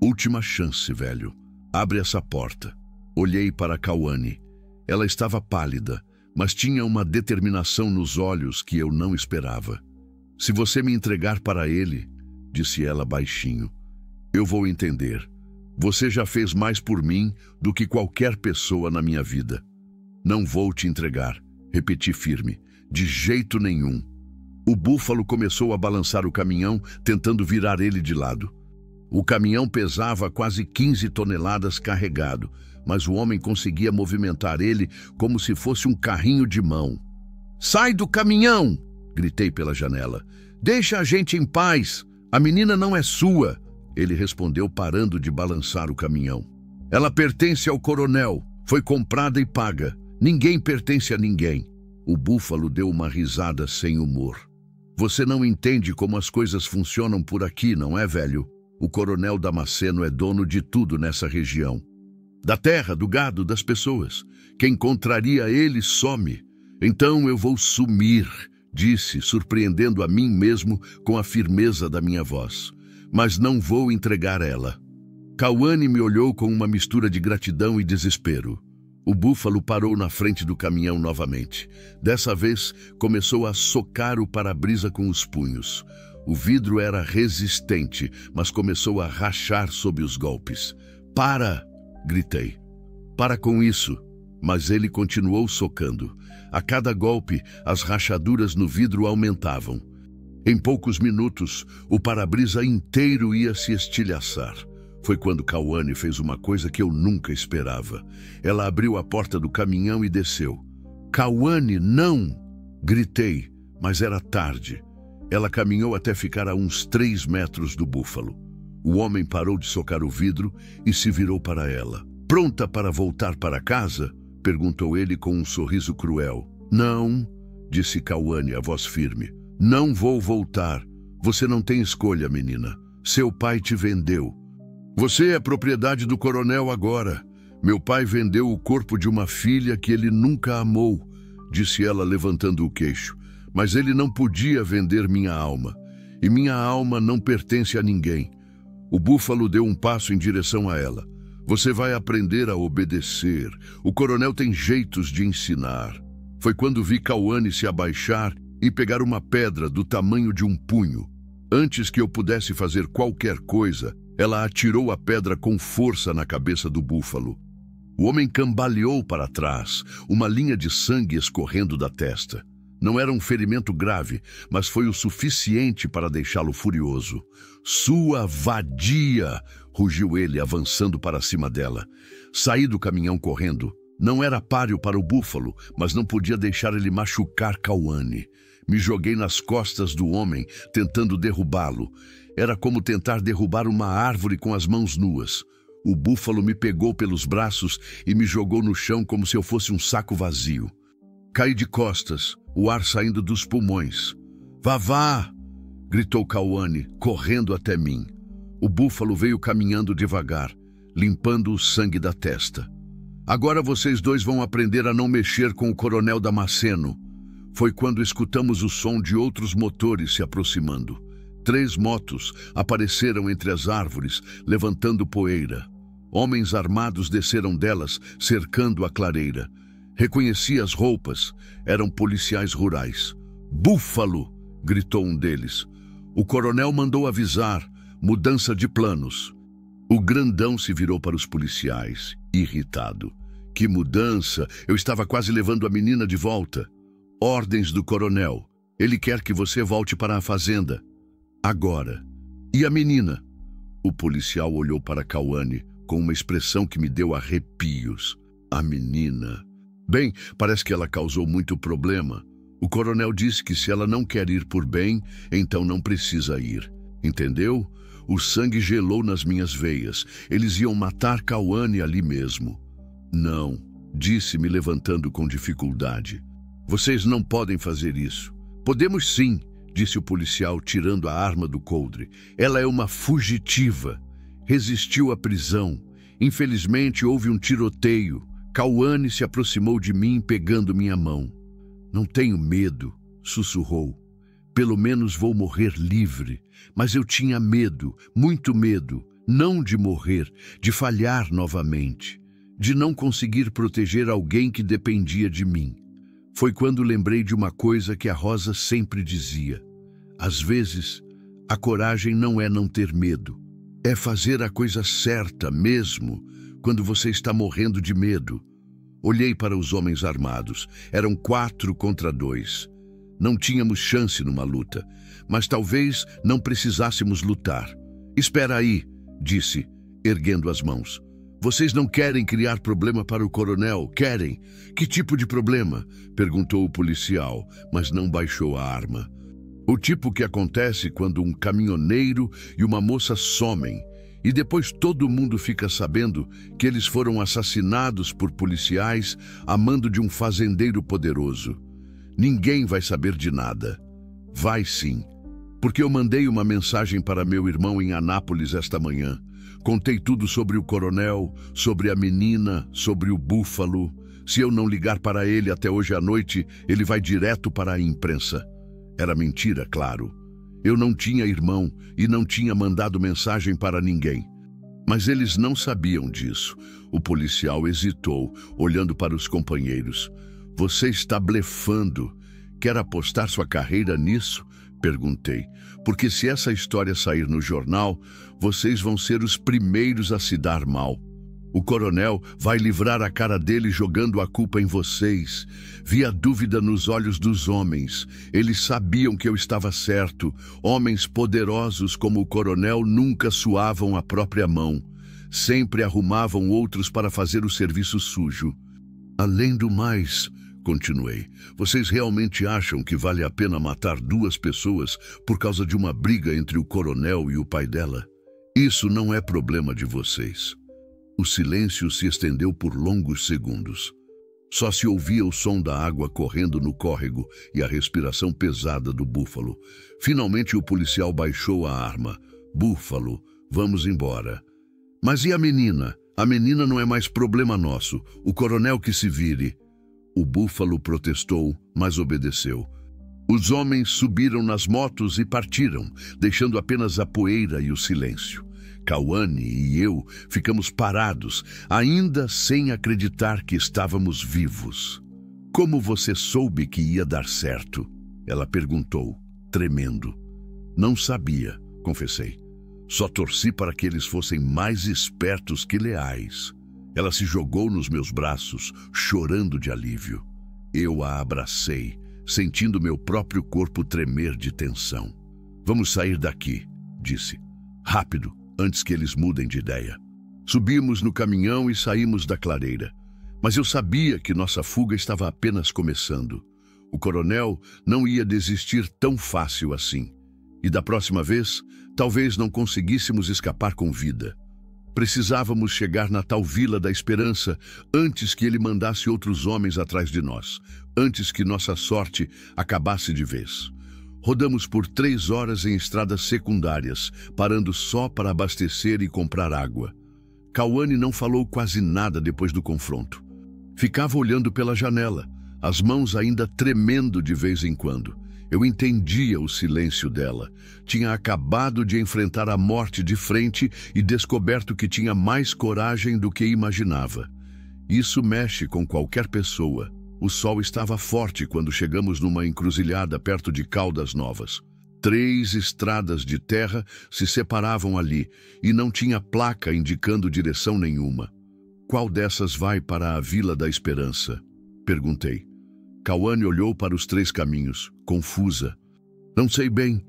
"Última chance, velho. Abre essa porta." Olhei para Cauane. Ela estava pálida, mas tinha uma determinação nos olhos que eu não esperava. "Se você me entregar para ele", disse ela baixinho, "eu vou entender. Você já fez mais por mim do que qualquer pessoa na minha vida." "Não vou te entregar", repeti firme. "De jeito nenhum." O búfalo começou a balançar o caminhão, tentando virar ele de lado. O caminhão pesava quase 15 toneladas carregado, mas o homem conseguia movimentar ele como se fosse um carrinho de mão. "Sai do caminhão!" gritei pela janela. "Deixa a gente em paz! A menina não é sua!" Ele respondeu, parando de balançar o caminhão. "Ela pertence ao coronel. Foi comprada e paga. Ninguém pertence a ninguém." O búfalo deu uma risada sem humor. "Você não entende como as coisas funcionam por aqui, não é, velho? O coronel Damasceno é dono de tudo nessa região. Da terra, do gado, das pessoas. Quem contraria ele some. Então eu vou sumir", disse, surpreendendo a mim mesmo com a firmeza da minha voz. "Mas não vou entregar ela." Cauane me olhou com uma mistura de gratidão e desespero. O búfalo parou na frente do caminhão novamente. Dessa vez, começou a socar o para-brisa com os punhos. O vidro era resistente, mas começou a rachar sob os golpes. "Para!" gritei. "Para com isso!" Mas ele continuou socando. A cada golpe, as rachaduras no vidro aumentavam. Em poucos minutos, o para-brisa inteiro ia se estilhaçar. Foi quando Cauane fez uma coisa que eu nunca esperava. Ela abriu a porta do caminhão e desceu. "Cauane, não!" gritei, mas era tarde. Ela caminhou até ficar a uns 3 metros do búfalo. O homem parou de socar o vidro e se virou para ela. "Pronta para voltar para casa?" perguntou ele com um sorriso cruel. "Não", disse Cauane, a voz firme. "Não vou voltar. Você não tem escolha, menina. Seu pai te vendeu. Você é propriedade do coronel agora. Meu pai vendeu o corpo de uma filha que ele nunca amou", disse ela levantando o queixo. "Mas ele não podia vender minha alma. E minha alma não pertence a ninguém." O búfalo deu um passo em direção a ela. "Você vai aprender a obedecer. O coronel tem jeitos de ensinar." Foi quando vi Cauane se abaixar e pegar uma pedra do tamanho de um punho. Antes que eu pudesse fazer qualquer coisa, ela atirou a pedra com força na cabeça do búfalo. O homem cambaleou para trás, uma linha de sangue escorrendo da testa. Não era um ferimento grave, mas foi o suficiente para deixá-lo furioso. "Sua vadia!" rugiu ele, avançando para cima dela. Saí do caminhão correndo. Não era páreo para o búfalo, mas não podia deixar ele machucar Cauane. Me joguei nas costas do homem, tentando derrubá-lo. Era como tentar derrubar uma árvore com as mãos nuas. O búfalo me pegou pelos braços e me jogou no chão como se eu fosse um saco vazio. Caí de costas, o ar saindo dos pulmões. "Vavá!" gritou Cauane, correndo até mim. O búfalo veio caminhando devagar, limpando o sangue da testa. "Agora vocês dois vão aprender a não mexer com o Coronel Damasceno." Foi quando escutamos o som de outros motores se aproximando. 3 motos apareceram entre as árvores, levantando poeira. Homens armados desceram delas, cercando a clareira. Reconheci as roupas. Eram policiais rurais. "Búfalo!" gritou um deles. "O coronel mandou avisar. Mudança de planos." O grandão se virou para os policiais, irritado. "Que mudança? Eu estava quase levando a menina de volta." "Ordens do coronel. Ele quer que você volte para a fazenda. Agora." "E a menina?" O policial olhou para Cauane com uma expressão que me deu arrepios. "A menina? Bem, parece que ela causou muito problema. O coronel disse que se ela não quer ir por bem, então não precisa ir. Entendeu?" O sangue gelou nas minhas veias. Eles iam matar Cauane ali mesmo. "Não", disse, me levantando com dificuldade. "Vocês não podem fazer isso." "Podemos sim", disse o policial, tirando a arma do coldre. "Ela é uma fugitiva. Resistiu à prisão. Infelizmente houve um tiroteio. Cauane se aproximou de mim, pegando minha mão." "Não tenho medo", sussurrou. "Pelo menos vou morrer livre." Mas eu tinha medo, muito medo, não de morrer, de falhar novamente, de não conseguir proteger alguém que dependia de mim. Foi quando lembrei de uma coisa que a Rosa sempre dizia: às vezes, a coragem não é não ter medo, é fazer a coisa certa mesmo, quando você está morrendo de medo. Olhei para os homens armados. Eram 4 contra 2. Não tínhamos chance numa luta, mas talvez não precisássemos lutar. "Espera aí", disse, erguendo as mãos. "Vocês não querem criar problema para o coronel, querem?" "Que tipo de problema?" perguntou o policial, mas não baixou a arma. "O tipo que acontece quando um caminhoneiro e uma moça somem, e depois todo mundo fica sabendo que eles foram assassinados por policiais a mando de um fazendeiro poderoso. Ninguém vai saber de nada." "Vai sim, porque eu mandei uma mensagem para meu irmão em Anápolis esta manhã. Contei tudo sobre o coronel, sobre a menina, sobre o búfalo. Se eu não ligar para ele até hoje à noite, ele vai direto para a imprensa." Era mentira, claro. Eu não tinha irmão e não tinha mandado mensagem para ninguém. Mas eles não sabiam disso. O policial hesitou, olhando para os companheiros. "Você está blefando. Quer apostar sua carreira nisso?" perguntei. "Porque se essa história sair no jornal, vocês vão ser os primeiros a se dar mal. O coronel vai livrar a cara dele jogando a culpa em vocês." Vi a dúvida nos olhos dos homens. Eles sabiam que eu estava certo. Homens poderosos como o coronel nunca suavam a própria mão. Sempre arrumavam outros para fazer o serviço sujo. "Além do mais", continuei, "vocês realmente acham que vale a pena matar 2 pessoas por causa de uma briga entre o coronel e o pai dela? Isso não é problema de vocês." O silêncio se estendeu por longos segundos. Só se ouvia o som da água correndo no córrego e a respiração pesada do búfalo. Finalmente o policial baixou a arma. "Búfalo, vamos embora." "Mas e a menina? A menina não é mais problema nosso. O coronel que se vire." O búfalo protestou, mas obedeceu. Os homens subiram nas motos e partiram, deixando apenas a poeira e o silêncio. Cauane e eu ficamos parados, ainda sem acreditar que estávamos vivos. "Como você soube que ia dar certo?" ela perguntou, tremendo. "Não sabia", confessei. "Só torci para que eles fossem mais espertos que leais." Ela se jogou nos meus braços, chorando de alívio. Eu a abracei, sentindo meu próprio corpo tremer de tensão. Vamos sair daqui, disse. Rápido, antes que eles mudem de ideia. Subimos no caminhão e saímos da clareira. Mas eu sabia que nossa fuga estava apenas começando. O coronel não ia desistir tão fácil assim. E da próxima vez, talvez não conseguíssemos escapar com vida. Precisávamos chegar na tal Vila da Esperança antes que ele mandasse outros homens atrás de nós, antes que nossa sorte acabasse de vez. Rodamos por 3 horas em estradas secundárias, parando só para abastecer e comprar água. Cauane não falou quase nada depois do confronto. Ficava olhando pela janela, as mãos ainda tremendo de vez em quando. Eu entendia o silêncio dela. Tinha acabado de enfrentar a morte de frente e descoberto que tinha mais coragem do que imaginava. Isso mexe com qualquer pessoa. O sol estava forte quando chegamos numa encruzilhada perto de Caldas Novas. 3 estradas de terra se separavam ali e não tinha placa indicando direção nenhuma. Qual dessas vai para a Vila da Esperança? Perguntei. Cauane olhou para os 3 caminhos, confusa. Não sei bem.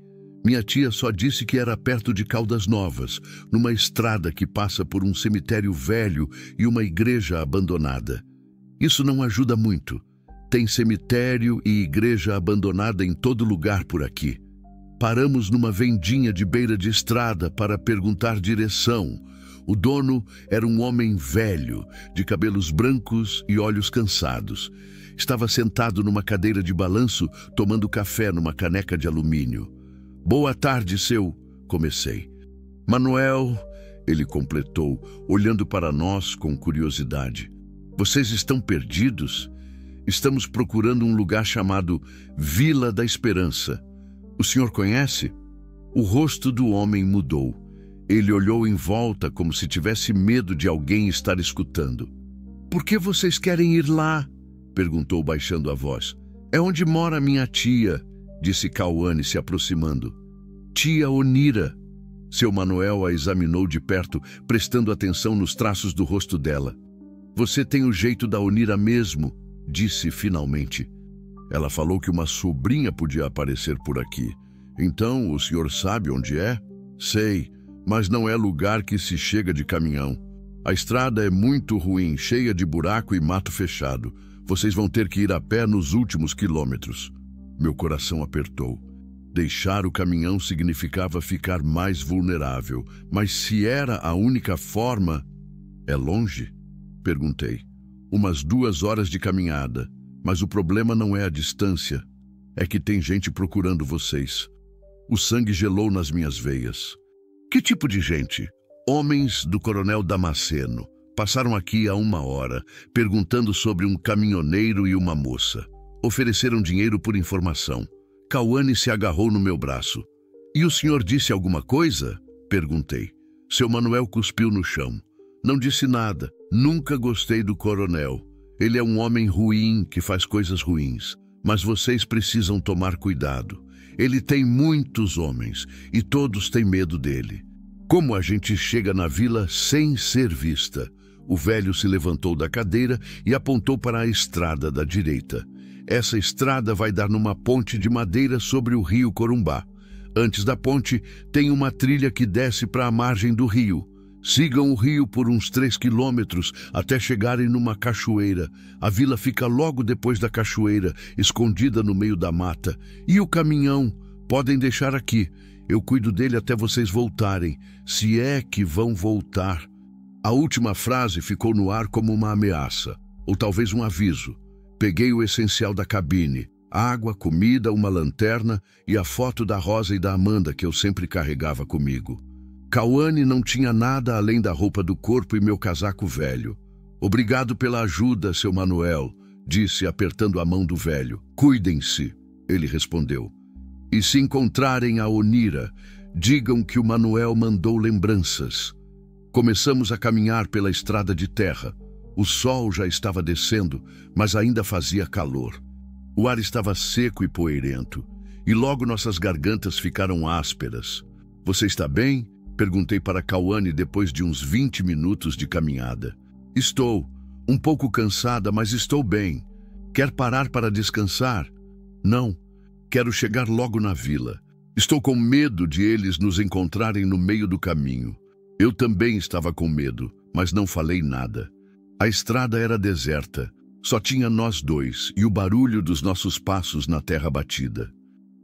Minha tia só disse que era perto de Caldas Novas, numa estrada que passa por um cemitério velho e uma igreja abandonada. Isso não ajuda muito. Tem cemitério e igreja abandonada em todo lugar por aqui. Paramos numa vendinha de beira de estrada para perguntar direção. O dono era um homem velho, de cabelos brancos e olhos cansados. Estava sentado numa cadeira de balanço, tomando café numa caneca de alumínio. Boa tarde, seu... Comecei. Manuel, ele completou, olhando para nós com curiosidade. Vocês estão perdidos? Estamos procurando um lugar chamado Vila da Esperança. O senhor conhece? O rosto do homem mudou. Ele olhou em volta como se tivesse medo de alguém estar escutando. Por que vocês querem ir lá? Perguntou baixando a voz. É onde mora minha tia, disse Cauane se aproximando. Tia Onira. Seu Manuel a examinou de perto, prestando atenção nos traços do rosto dela. Você tem o jeito da Onira mesmo, disse finalmente. Ela falou que uma sobrinha podia aparecer por aqui. Então, o senhor sabe onde é? Sei, mas não é lugar que se chega de caminhão. A estrada é muito ruim, cheia de buraco e mato fechado. Vocês vão ter que ir a pé nos últimos quilômetros. Meu coração apertou. Deixar o caminhão significava ficar mais vulnerável. Mas se era a única forma... É longe? Perguntei. Umas 2 horas de caminhada. Mas o problema não é a distância. É que tem gente procurando vocês. O sangue gelou nas minhas veias. Que tipo de gente? Homens do coronel Damasceno. Passaram aqui há 1 hora, perguntando sobre um caminhoneiro e uma moça. Ofereceram dinheiro por informação. Cauane se agarrou no meu braço. E o senhor disse alguma coisa? Perguntei. Seu Manuel cuspiu no chão. Não disse nada. Nunca gostei do coronel. Ele é um homem ruim que faz coisas ruins. Mas vocês precisam tomar cuidado. Ele tem muitos homens e todos têm medo dele. Como a gente chega na vila sem ser vista? O velho se levantou da cadeira e apontou para a estrada da direita. Essa estrada vai dar numa ponte de madeira sobre o rio Corumbá. Antes da ponte, tem uma trilha que desce para a margem do rio. Sigam o rio por uns 3 quilômetros até chegarem numa cachoeira. A vila fica logo depois da cachoeira, escondida no meio da mata. E o caminhão? Podem deixar aqui. Eu cuido dele até vocês voltarem, se é que vão voltar. A última frase ficou no ar como uma ameaça, ou talvez um aviso. Peguei o essencial da cabine, água, comida, uma lanterna e a foto da Rosa e da Amanda que eu sempre carregava comigo. Cauane não tinha nada além da roupa do corpo e meu casaco velho. Obrigado pela ajuda, seu Manuel, disse apertando a mão do velho. Cuidem-se, ele respondeu. E se encontrarem a Onira, digam que o Manuel mandou lembranças. Começamos a caminhar pela estrada de terra. O sol já estava descendo, mas ainda fazia calor. O ar estava seco e poeirento, e logo nossas gargantas ficaram ásperas. Você está bem? Perguntei para Cauane depois de uns 20 minutos de caminhada. Estou. Um pouco cansada, mas estou bem. Quer parar para descansar? Não. Quero chegar logo na vila. Estou com medo de eles nos encontrarem no meio do caminho. Eu também estava com medo, mas não falei nada. A estrada era deserta. Só tinha nós dois e o barulho dos nossos passos na terra batida.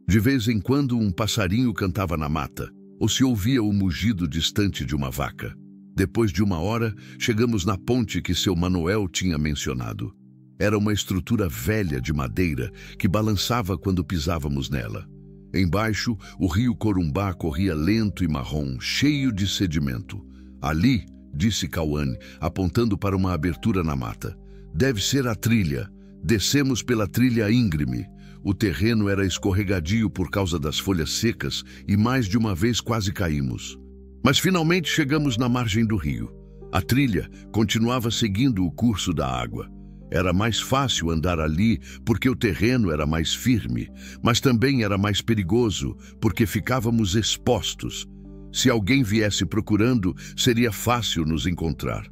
De vez em quando um passarinho cantava na mata, ou se ouvia o mugido distante de uma vaca. Depois de 1 hora, chegamos na ponte que seu Manuel tinha mencionado. Era uma estrutura velha de madeira que balançava quando pisávamos nela. Embaixo, o rio Corumbá corria lento e marrom, cheio de sedimento. Ali, disse Cauane, apontando para uma abertura na mata. Deve ser a trilha. Descemos pela trilha íngreme. O terreno era escorregadio por causa das folhas secas e mais de uma vez quase caímos. Mas finalmente chegamos na margem do rio. A trilha continuava seguindo o curso da água. Era mais fácil andar ali porque o terreno era mais firme, mas também era mais perigoso porque ficávamos expostos. Se alguém viesse procurando, seria fácil nos encontrar.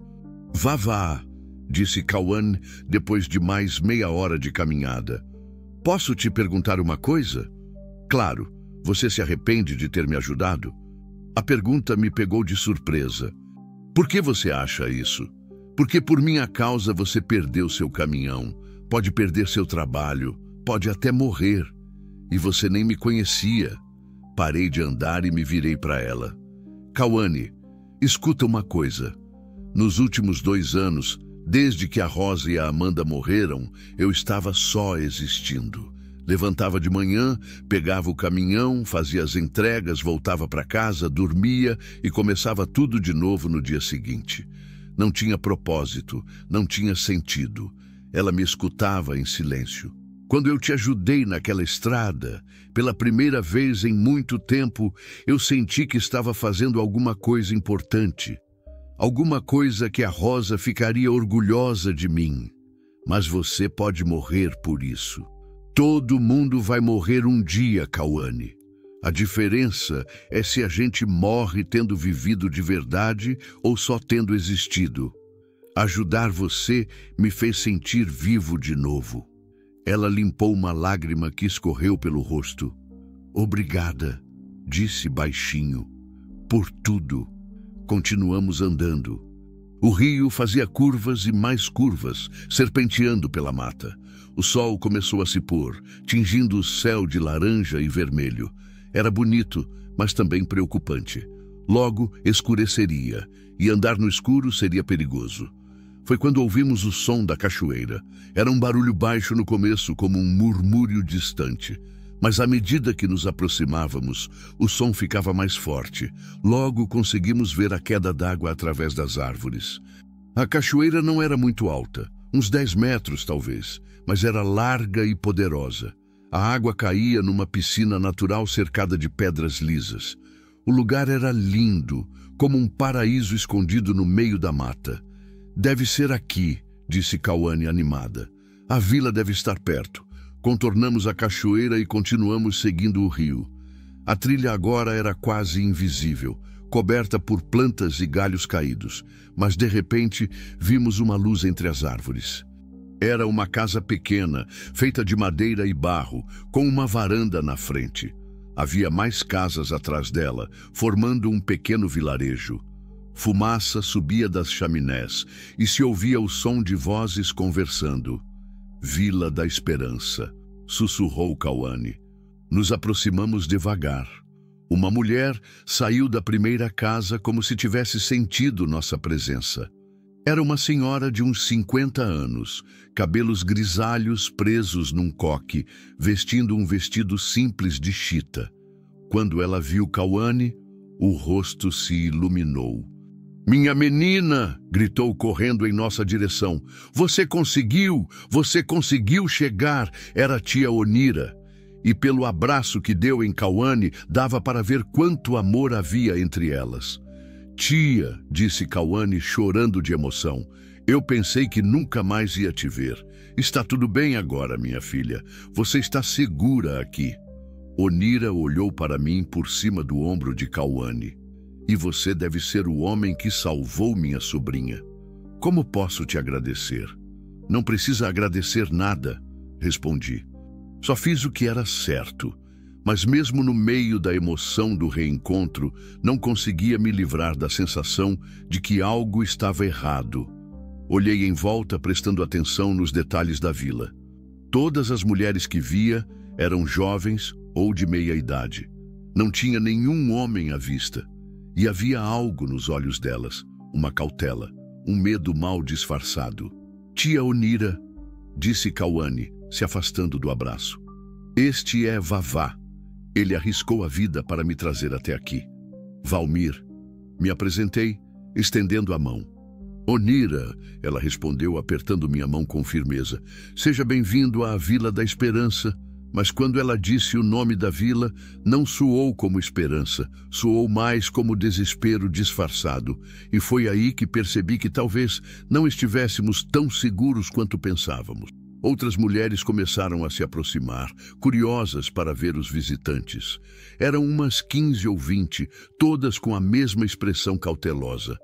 Vá, disse Cauane depois de mais meia hora de caminhada. Posso te perguntar uma coisa? Claro, você se arrepende de ter me ajudado? A pergunta me pegou de surpresa. Por que você acha isso? Porque por minha causa você perdeu seu caminhão, pode perder seu trabalho, pode até morrer. E você nem me conhecia. Parei de andar e me virei para ela. Cauane, escuta uma coisa. Nos últimos 2 anos, desde que a Rosa e a Amanda morreram, eu estava só existindo. Levantava de manhã, pegava o caminhão, fazia as entregas, voltava para casa, dormia e começava tudo de novo no dia seguinte. Não tinha propósito, não tinha sentido. Ela me escutava em silêncio. Quando eu te ajudei naquela estrada, pela primeira vez em muito tempo, eu senti que estava fazendo alguma coisa importante. Alguma coisa que a Rosa ficaria orgulhosa de mim. Mas você pode morrer por isso. Todo mundo vai morrer um dia, Cauane. A diferença é se a gente morre tendo vivido de verdade ou só tendo existido. Ajudar você me fez sentir vivo de novo. Ela limpou uma lágrima que escorreu pelo rosto. Obrigada, disse baixinho, por tudo. Continuamos andando. O rio fazia curvas e mais curvas, serpenteando pela mata. O sol começou a se pôr, tingindo o céu de laranja e vermelho. Era bonito, mas também preocupante. Logo escureceria, e andar no escuro seria perigoso. Foi quando ouvimos o som da cachoeira. Era um barulho baixo no começo, como um murmúrio distante. Mas à medida que nos aproximávamos, o som ficava mais forte. Logo conseguimos ver a queda d'água através das árvores. A cachoeira não era muito alta, uns 10 metros talvez, mas era larga e poderosa. A água caía numa piscina natural cercada de pedras lisas. O lugar era lindo, como um paraíso escondido no meio da mata. Deve ser aqui, disse Cauane animada. A vila deve estar perto. Contornamos a cachoeira e continuamos seguindo o rio. A trilha agora era quase invisível, coberta por plantas e galhos caídos, mas de repente vimos uma luz entre as árvores. Era uma casa pequena, feita de madeira e barro, com uma varanda na frente. Havia mais casas atrás dela, formando um pequeno vilarejo. Fumaça subia das chaminés e se ouvia o som de vozes conversando. Vila da Esperança, sussurrou Cauane. Nos aproximamos devagar. Uma mulher saiu da primeira casa como se tivesse sentido nossa presença. Era uma senhora de uns 50 anos, cabelos grisalhos presos num coque, vestindo um vestido simples de chita. Quando ela viu Cauane, o rosto se iluminou. "Minha menina!" gritou correndo em nossa direção. Você conseguiu chegar!" Era a tia Onira. E pelo abraço que deu em Cauane, dava para ver quanto amor havia entre elas. "Tia", disse Cauane, chorando de emoção, "eu pensei que nunca mais ia te ver. Está tudo bem agora, minha filha. Você está segura aqui." Onira olhou para mim por cima do ombro de Cauane. "E você deve ser o homem que salvou minha sobrinha." Como posso te agradecer? Não precisa agradecer nada, respondi. Só fiz o que era certo, mas mesmo no meio da emoção do reencontro, não conseguia me livrar da sensação de que algo estava errado. Olhei em volta, prestando atenção nos detalhes da vila. Todas as mulheres que via eram jovens ou de meia idade. Não tinha nenhum homem à vista. E havia algo nos olhos delas, uma cautela, um medo mal disfarçado. Tia Onira, disse Cauane, se afastando do abraço. Este é Vavá. Ele arriscou a vida para me trazer até aqui. Valmir. Me apresentei, estendendo a mão. Onira, ela respondeu, apertando minha mão com firmeza. Seja bem-vindo à Vila da Esperança. Mas quando ela disse o nome da vila, não soou como esperança, soou mais como desespero disfarçado. E foi aí que percebi que talvez não estivéssemos tão seguros quanto pensávamos. Outras mulheres começaram a se aproximar, curiosas para ver os visitantes. Eram umas 15 ou 20, todas com a mesma expressão cautelosa.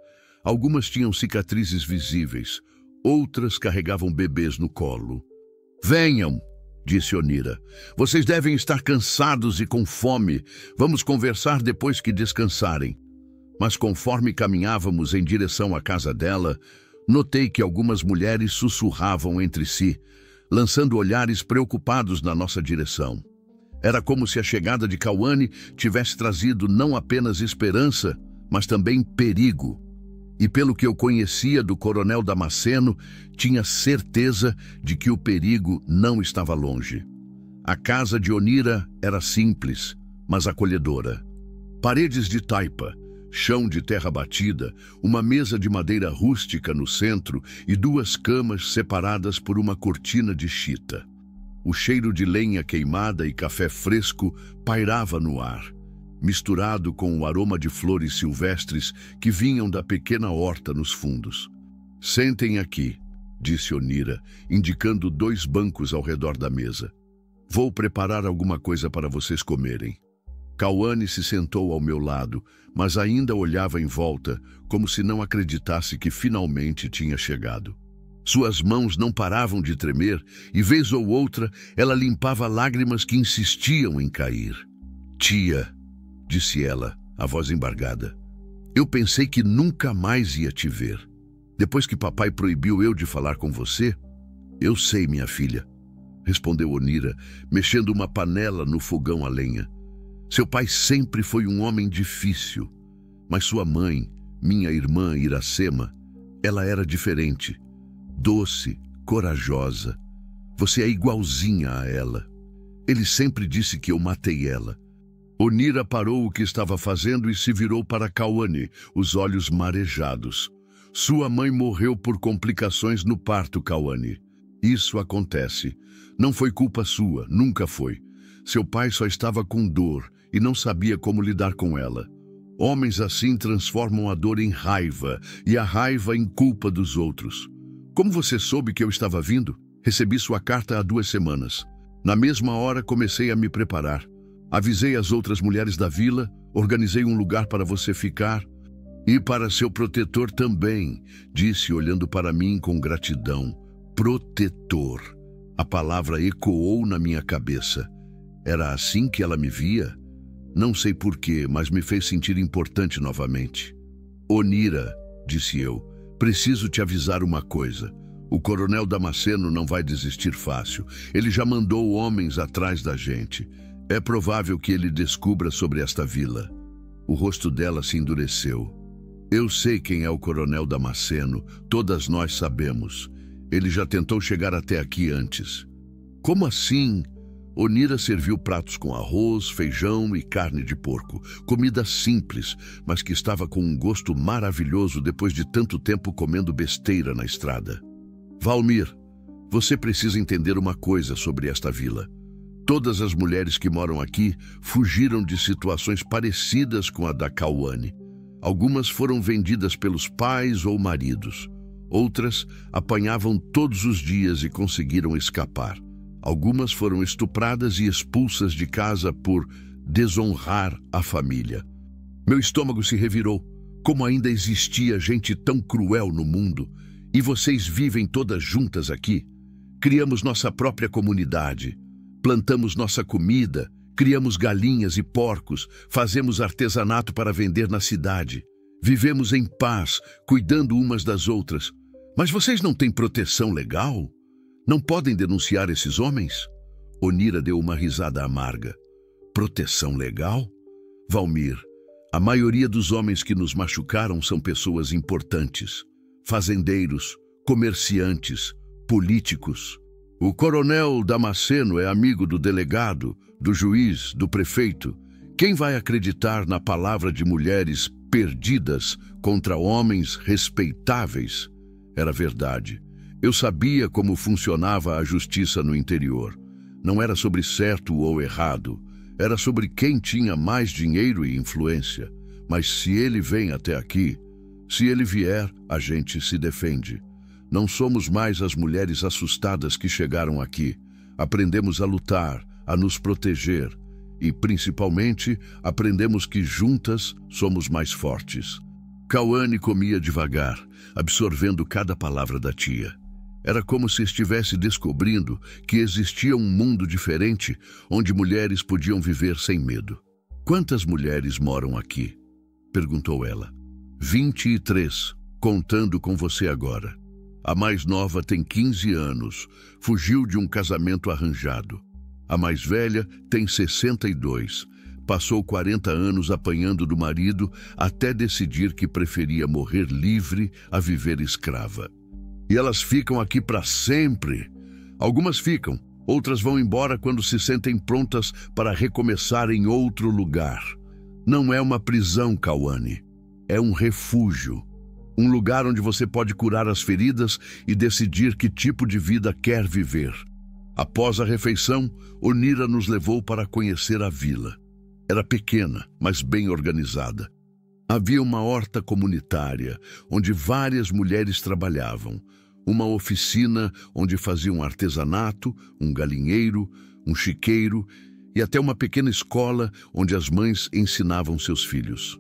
Algumas tinham cicatrizes visíveis, outras carregavam bebês no colo. Venham! Disse Onira. Vocês devem estar cansados e com fome. Vamos conversar depois que descansarem. Mas conforme caminhávamos em direção à casa dela, notei que algumas mulheres sussurravam entre si, lançando olhares preocupados na nossa direção. Era como se a chegada de Cauane tivesse trazido não apenas esperança, mas também perigo. E pelo que eu conhecia do coronel Damasceno, tinha certeza de que o perigo não estava longe. A casa de Onira era simples, mas acolhedora. Paredes de taipa, chão de terra batida, uma mesa de madeira rústica no centro e 2 camas separadas por uma cortina de chita. O cheiro de lenha queimada e café fresco pairava no ar, misturado com o aroma de flores silvestres que vinham da pequena horta nos fundos. Sentem aqui, disse Onira, indicando 2 bancos ao redor da mesa. Vou preparar alguma coisa para vocês comerem. Cauane se sentou ao meu lado, mas ainda olhava em volta, como se não acreditasse que finalmente tinha chegado. Suas mãos não paravam de tremer e, vez ou outra, ela limpava lágrimas que insistiam em cair. Tia, disse ela, a voz embargada. Eu pensei que nunca mais ia te ver. Depois que papai proibiu eu de falar com você? Eu sei, minha filha, respondeu Onira, mexendo uma panela no fogão a lenha. Seu pai sempre foi um homem difícil, mas sua mãe, minha irmã Iracema, ela era diferente. Doce, corajosa. Você é igualzinha a ela. Ele sempre disse que eu matei ela. Onira parou o que estava fazendo e se virou para Cauane, os olhos marejados. Sua mãe morreu por complicações no parto, Cauane. Isso acontece. Não foi culpa sua, nunca foi. Seu pai só estava com dor e não sabia como lidar com ela. Homens assim transformam a dor em raiva e a raiva em culpa dos outros. Como você soube que eu estava vindo? Recebi sua carta há 2 semanas. Na mesma hora comecei a me preparar. Avisei as outras mulheres da vila, organizei um lugar para você ficar. E para seu protetor também, disse olhando para mim com gratidão. Protetor. A palavra ecoou na minha cabeça. Era assim que ela me via? Não sei porquê, mas me fez sentir importante novamente. Onira, disse eu, preciso te avisar uma coisa. O coronel Damasceno não vai desistir fácil. Ele já mandou homens atrás da gente. É provável que ele descubra sobre esta vila. O rosto dela se endureceu. Eu sei quem é o coronel Damasceno. Todas nós sabemos. Ele já tentou chegar até aqui antes. Como assim? Onira serviu pratos com arroz, feijão e carne de porco. Comida simples, mas que estava com um gosto maravilhoso depois de tanto tempo comendo besteira na estrada. Valmir, você precisa entender uma coisa sobre esta vila. Todas as mulheres que moram aqui fugiram de situações parecidas com a da Cauane. Algumas foram vendidas pelos pais ou maridos. Outras apanhavam todos os dias e conseguiram escapar. Algumas foram estupradas e expulsas de casa por desonrar a família. Meu estômago se revirou. Como ainda existia gente tão cruel no mundo. E vocês vivem todas juntas aqui? Criamos nossa própria comunidade, plantamos nossa comida, criamos galinhas e porcos, fazemos artesanato para vender na cidade. Vivemos em paz, cuidando umas das outras. Mas vocês não têm proteção legal? Não podem denunciar esses homens? Onira deu uma risada amarga. Proteção legal? Valmir, a maioria dos homens que nos machucaram são pessoas importantes. Fazendeiros, comerciantes, políticos. O coronel Damasceno é amigo do delegado, do juiz, do prefeito. Quem vai acreditar na palavra de mulheres perdidas contra homens respeitáveis? Era verdade. Eu sabia como funcionava a justiça no interior. Não era sobre certo ou errado. Era sobre quem tinha mais dinheiro e influência. Mas se ele vem até aqui, se ele vier, a gente se defende. Não somos mais as mulheres assustadas que chegaram aqui. Aprendemos a lutar, a nos proteger. E, principalmente, aprendemos que juntas somos mais fortes. Cauane comia devagar, absorvendo cada palavra da tia. Era como se estivesse descobrindo que existia um mundo diferente onde mulheres podiam viver sem medo. Quantas mulheres moram aqui? Perguntou ela. 23, contando com você agora. A mais nova tem 15 anos, fugiu de um casamento arranjado. A mais velha tem 62, passou 40 anos apanhando do marido até decidir que preferia morrer livre a viver escrava. E elas ficam aqui para sempre. Algumas ficam, outras vão embora quando se sentem prontas para recomeçar em outro lugar. Não é uma prisão, Cauane. É um refúgio. Um lugar onde você pode curar as feridas e decidir que tipo de vida quer viver. Após a refeição, Onira nos levou para conhecer a vila. Era pequena, mas bem organizada. Havia uma horta comunitária, onde várias mulheres trabalhavam. Uma oficina onde faziam artesanato, um galinheiro, um chiqueiro e até uma pequena escola onde as mães ensinavam seus filhos.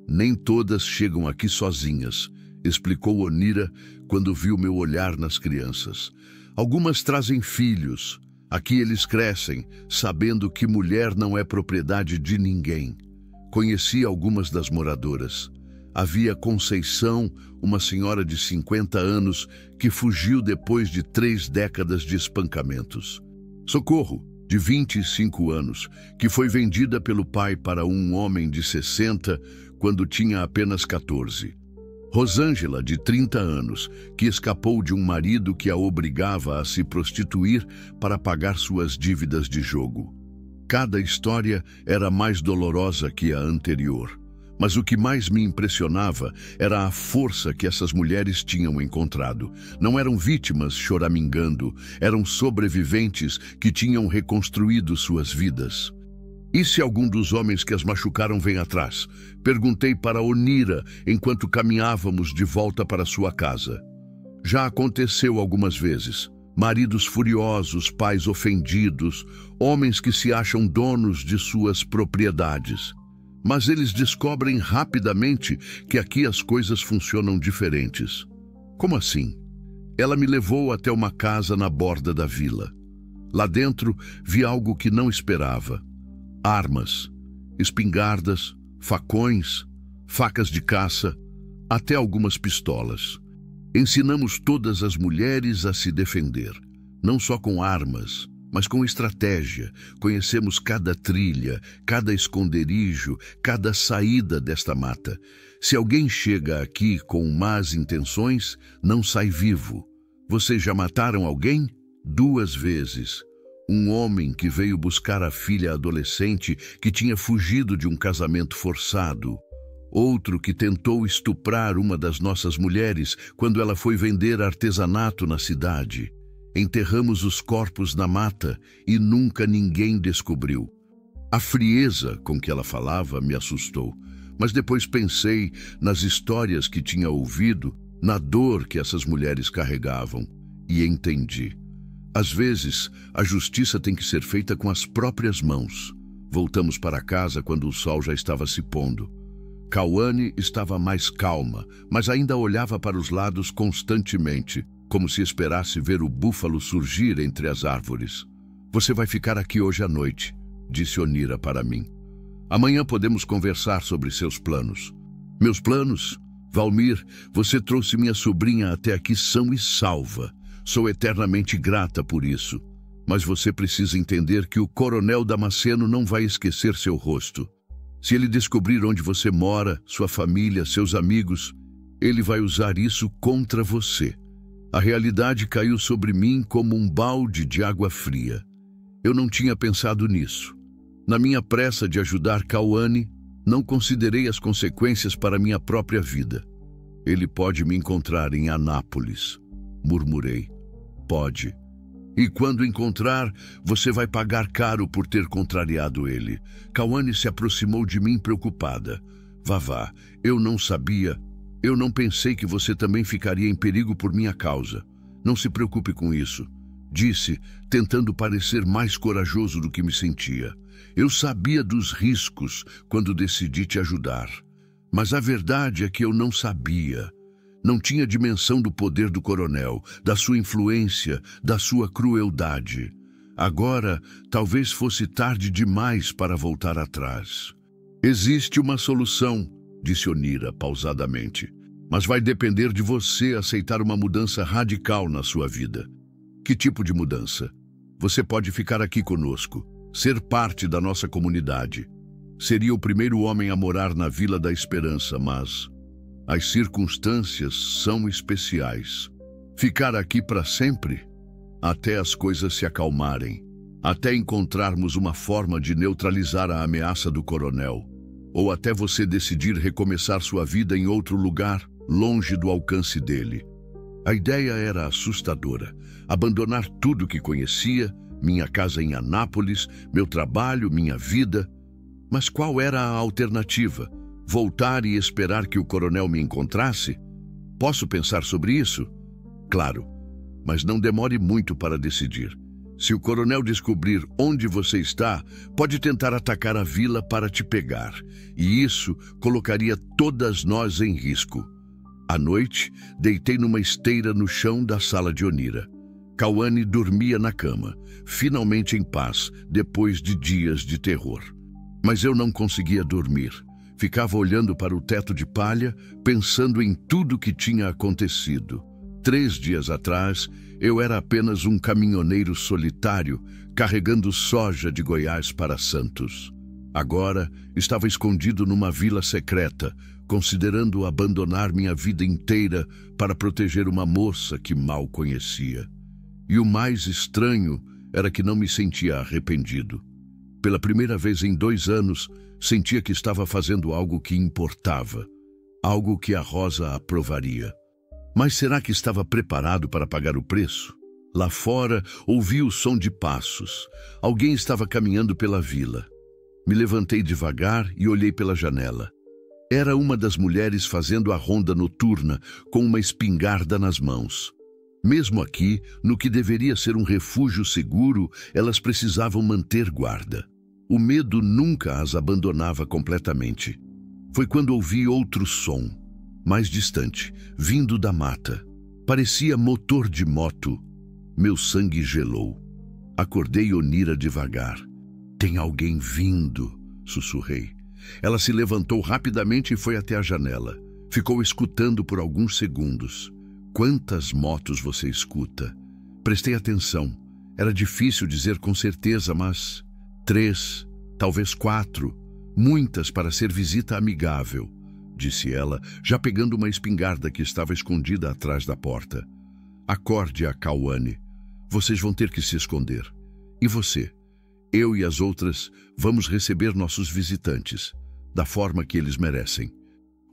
Nem todas chegam aqui sozinhas, explicou Onira quando viu meu olhar nas crianças. Algumas trazem filhos. Aqui eles crescem, sabendo que mulher não é propriedade de ninguém. Conheci algumas das moradoras. Havia Conceição, uma senhora de 50 anos, que fugiu depois de 3 décadas de espancamentos. Socorro, de 25 anos, que foi vendida pelo pai para um homem de 60 quando tinha apenas 14. Rosângela, de 30 anos, que escapou de um marido que a obrigava a se prostituir para pagar suas dívidas de jogo. Cada história era mais dolorosa que a anterior. Mas o que mais me impressionava era a força que essas mulheres tinham encontrado. Não eram vítimas choramingando, eram sobreviventes que tinham reconstruído suas vidas. E se algum dos homens que as machucaram vem atrás? Perguntei para Onira enquanto caminhávamos de volta para sua casa. Já aconteceu algumas vezes. Maridos furiosos, pais ofendidos, homens que se acham donos de suas propriedades. Mas eles descobrem rapidamente que aqui as coisas funcionam diferentes. Como assim? Ela me levou até uma casa na borda da vila. Lá dentro vi algo que não esperava. Armas, espingardas, facões, facas de caça, até algumas pistolas. Ensinamos todas as mulheres a se defender, não só com armas, mas com estratégia. Conhecemos cada trilha, cada esconderijo, cada saída desta mata. Se alguém chega aqui com más intenções, não sai vivo. Vocês já mataram alguém? 2 vezes. Um homem que veio buscar a filha adolescente que tinha fugido de um casamento forçado. Outro que tentou estuprar uma das nossas mulheres quando ela foi vender artesanato na cidade. Enterramos os corpos na mata e nunca ninguém descobriu. A frieza com que ela falava me assustou, mas depois pensei nas histórias que tinha ouvido, na dor que essas mulheres carregavam, e entendi. Às vezes, a justiça tem que ser feita com as próprias mãos. Voltamos para casa quando o sol já estava se pondo. Cauane estava mais calma, mas ainda olhava para os lados constantemente, como se esperasse ver o búfalo surgir entre as árvores. Você vai ficar aqui hoje à noite, disse Onira para mim. Amanhã podemos conversar sobre seus planos. Meus planos? Valmir, você trouxe minha sobrinha até aqui sã e salva. Sou eternamente grata por isso. Mas você precisa entender que o coronel Damasceno não vai esquecer seu rosto. Se ele descobrir onde você mora, sua família, seus amigos, ele vai usar isso contra você. A realidade caiu sobre mim como um balde de água fria. Eu não tinha pensado nisso. Na minha pressa de ajudar Cauane, não considerei as consequências para minha própria vida. Ele pode me encontrar em Anápolis, murmurei. Pode. E quando encontrar, você vai pagar caro por ter contrariado ele. Cauane se aproximou de mim preocupada. Vavá, eu não sabia. Eu não pensei que você também ficaria em perigo por minha causa. Não se preocupe com isso, disse, tentando parecer mais corajoso do que me sentia. Eu sabia dos riscos quando decidi te ajudar. Mas a verdade é que eu não sabia. Não tinha dimensão do poder do coronel, da sua influência, da sua crueldade. Agora, talvez fosse tarde demais para voltar atrás. Existe uma solução, disse Onira pausadamente. Mas vai depender de você aceitar uma mudança radical na sua vida. Que tipo de mudança? Você pode ficar aqui conosco, ser parte da nossa comunidade. Seria o primeiro homem a morar na Vila da Esperança, mas as circunstâncias são especiais. Ficar aqui para sempre? Até as coisas se acalmarem. Até encontrarmos uma forma de neutralizar a ameaça do coronel. Ou até você decidir recomeçar sua vida em outro lugar, longe do alcance dele. A ideia era assustadora. Abandonar tudo que conhecia, minha casa em Anápolis, meu trabalho, minha vida. Mas qual era a alternativa? Voltar e esperar que o coronel me encontrasse? Posso pensar sobre isso? Claro, mas não demore muito para decidir. Se o coronel descobrir onde você está, pode tentar atacar a vila para te pegar, e isso colocaria todas nós em risco. À noite, deitei numa esteira no chão da sala de Onira. Cauane dormia na cama, finalmente em paz, depois de dias de terror. Mas eu não conseguia dormir. Ficava olhando para o teto de palha, pensando em tudo que tinha acontecido. 3 dias atrás, eu era apenas um caminhoneiro solitário, carregando soja de Goiás para Santos. Agora, estava escondido numa vila secreta, considerando abandonar minha vida inteira para proteger uma moça que mal conhecia. E o mais estranho era que não me sentia arrependido. Pela primeira vez em 2 anos, sentia que estava fazendo algo que importava, algo que a Rosa aprovaria. Mas será que estava preparado para pagar o preço? Lá fora, ouvi o som de passos. Alguém estava caminhando pela vila. Me levantei devagar e olhei pela janela. Era uma das mulheres fazendo a ronda noturna, com uma espingarda nas mãos. Mesmo aqui, no que deveria ser um refúgio seguro, elas precisavam manter guarda. O medo nunca as abandonava completamente. Foi quando ouvi outro som, mais distante, vindo da mata. Parecia motor de moto. Meu sangue gelou. Acordei Onira devagar. Tem alguém vindo, sussurrei. Ela se levantou rapidamente e foi até a janela. Ficou escutando por alguns segundos. Quantas motos você escuta? Prestei atenção. Era difícil dizer com certeza, mas 3, talvez 4. Muitas para ser visita amigável, disse ela, já pegando uma espingarda que estava escondida atrás da porta. Acorde a Cauane. Vocês vão ter que se esconder. E você? Eu e as outras vamos receber nossos visitantes, da forma que eles merecem.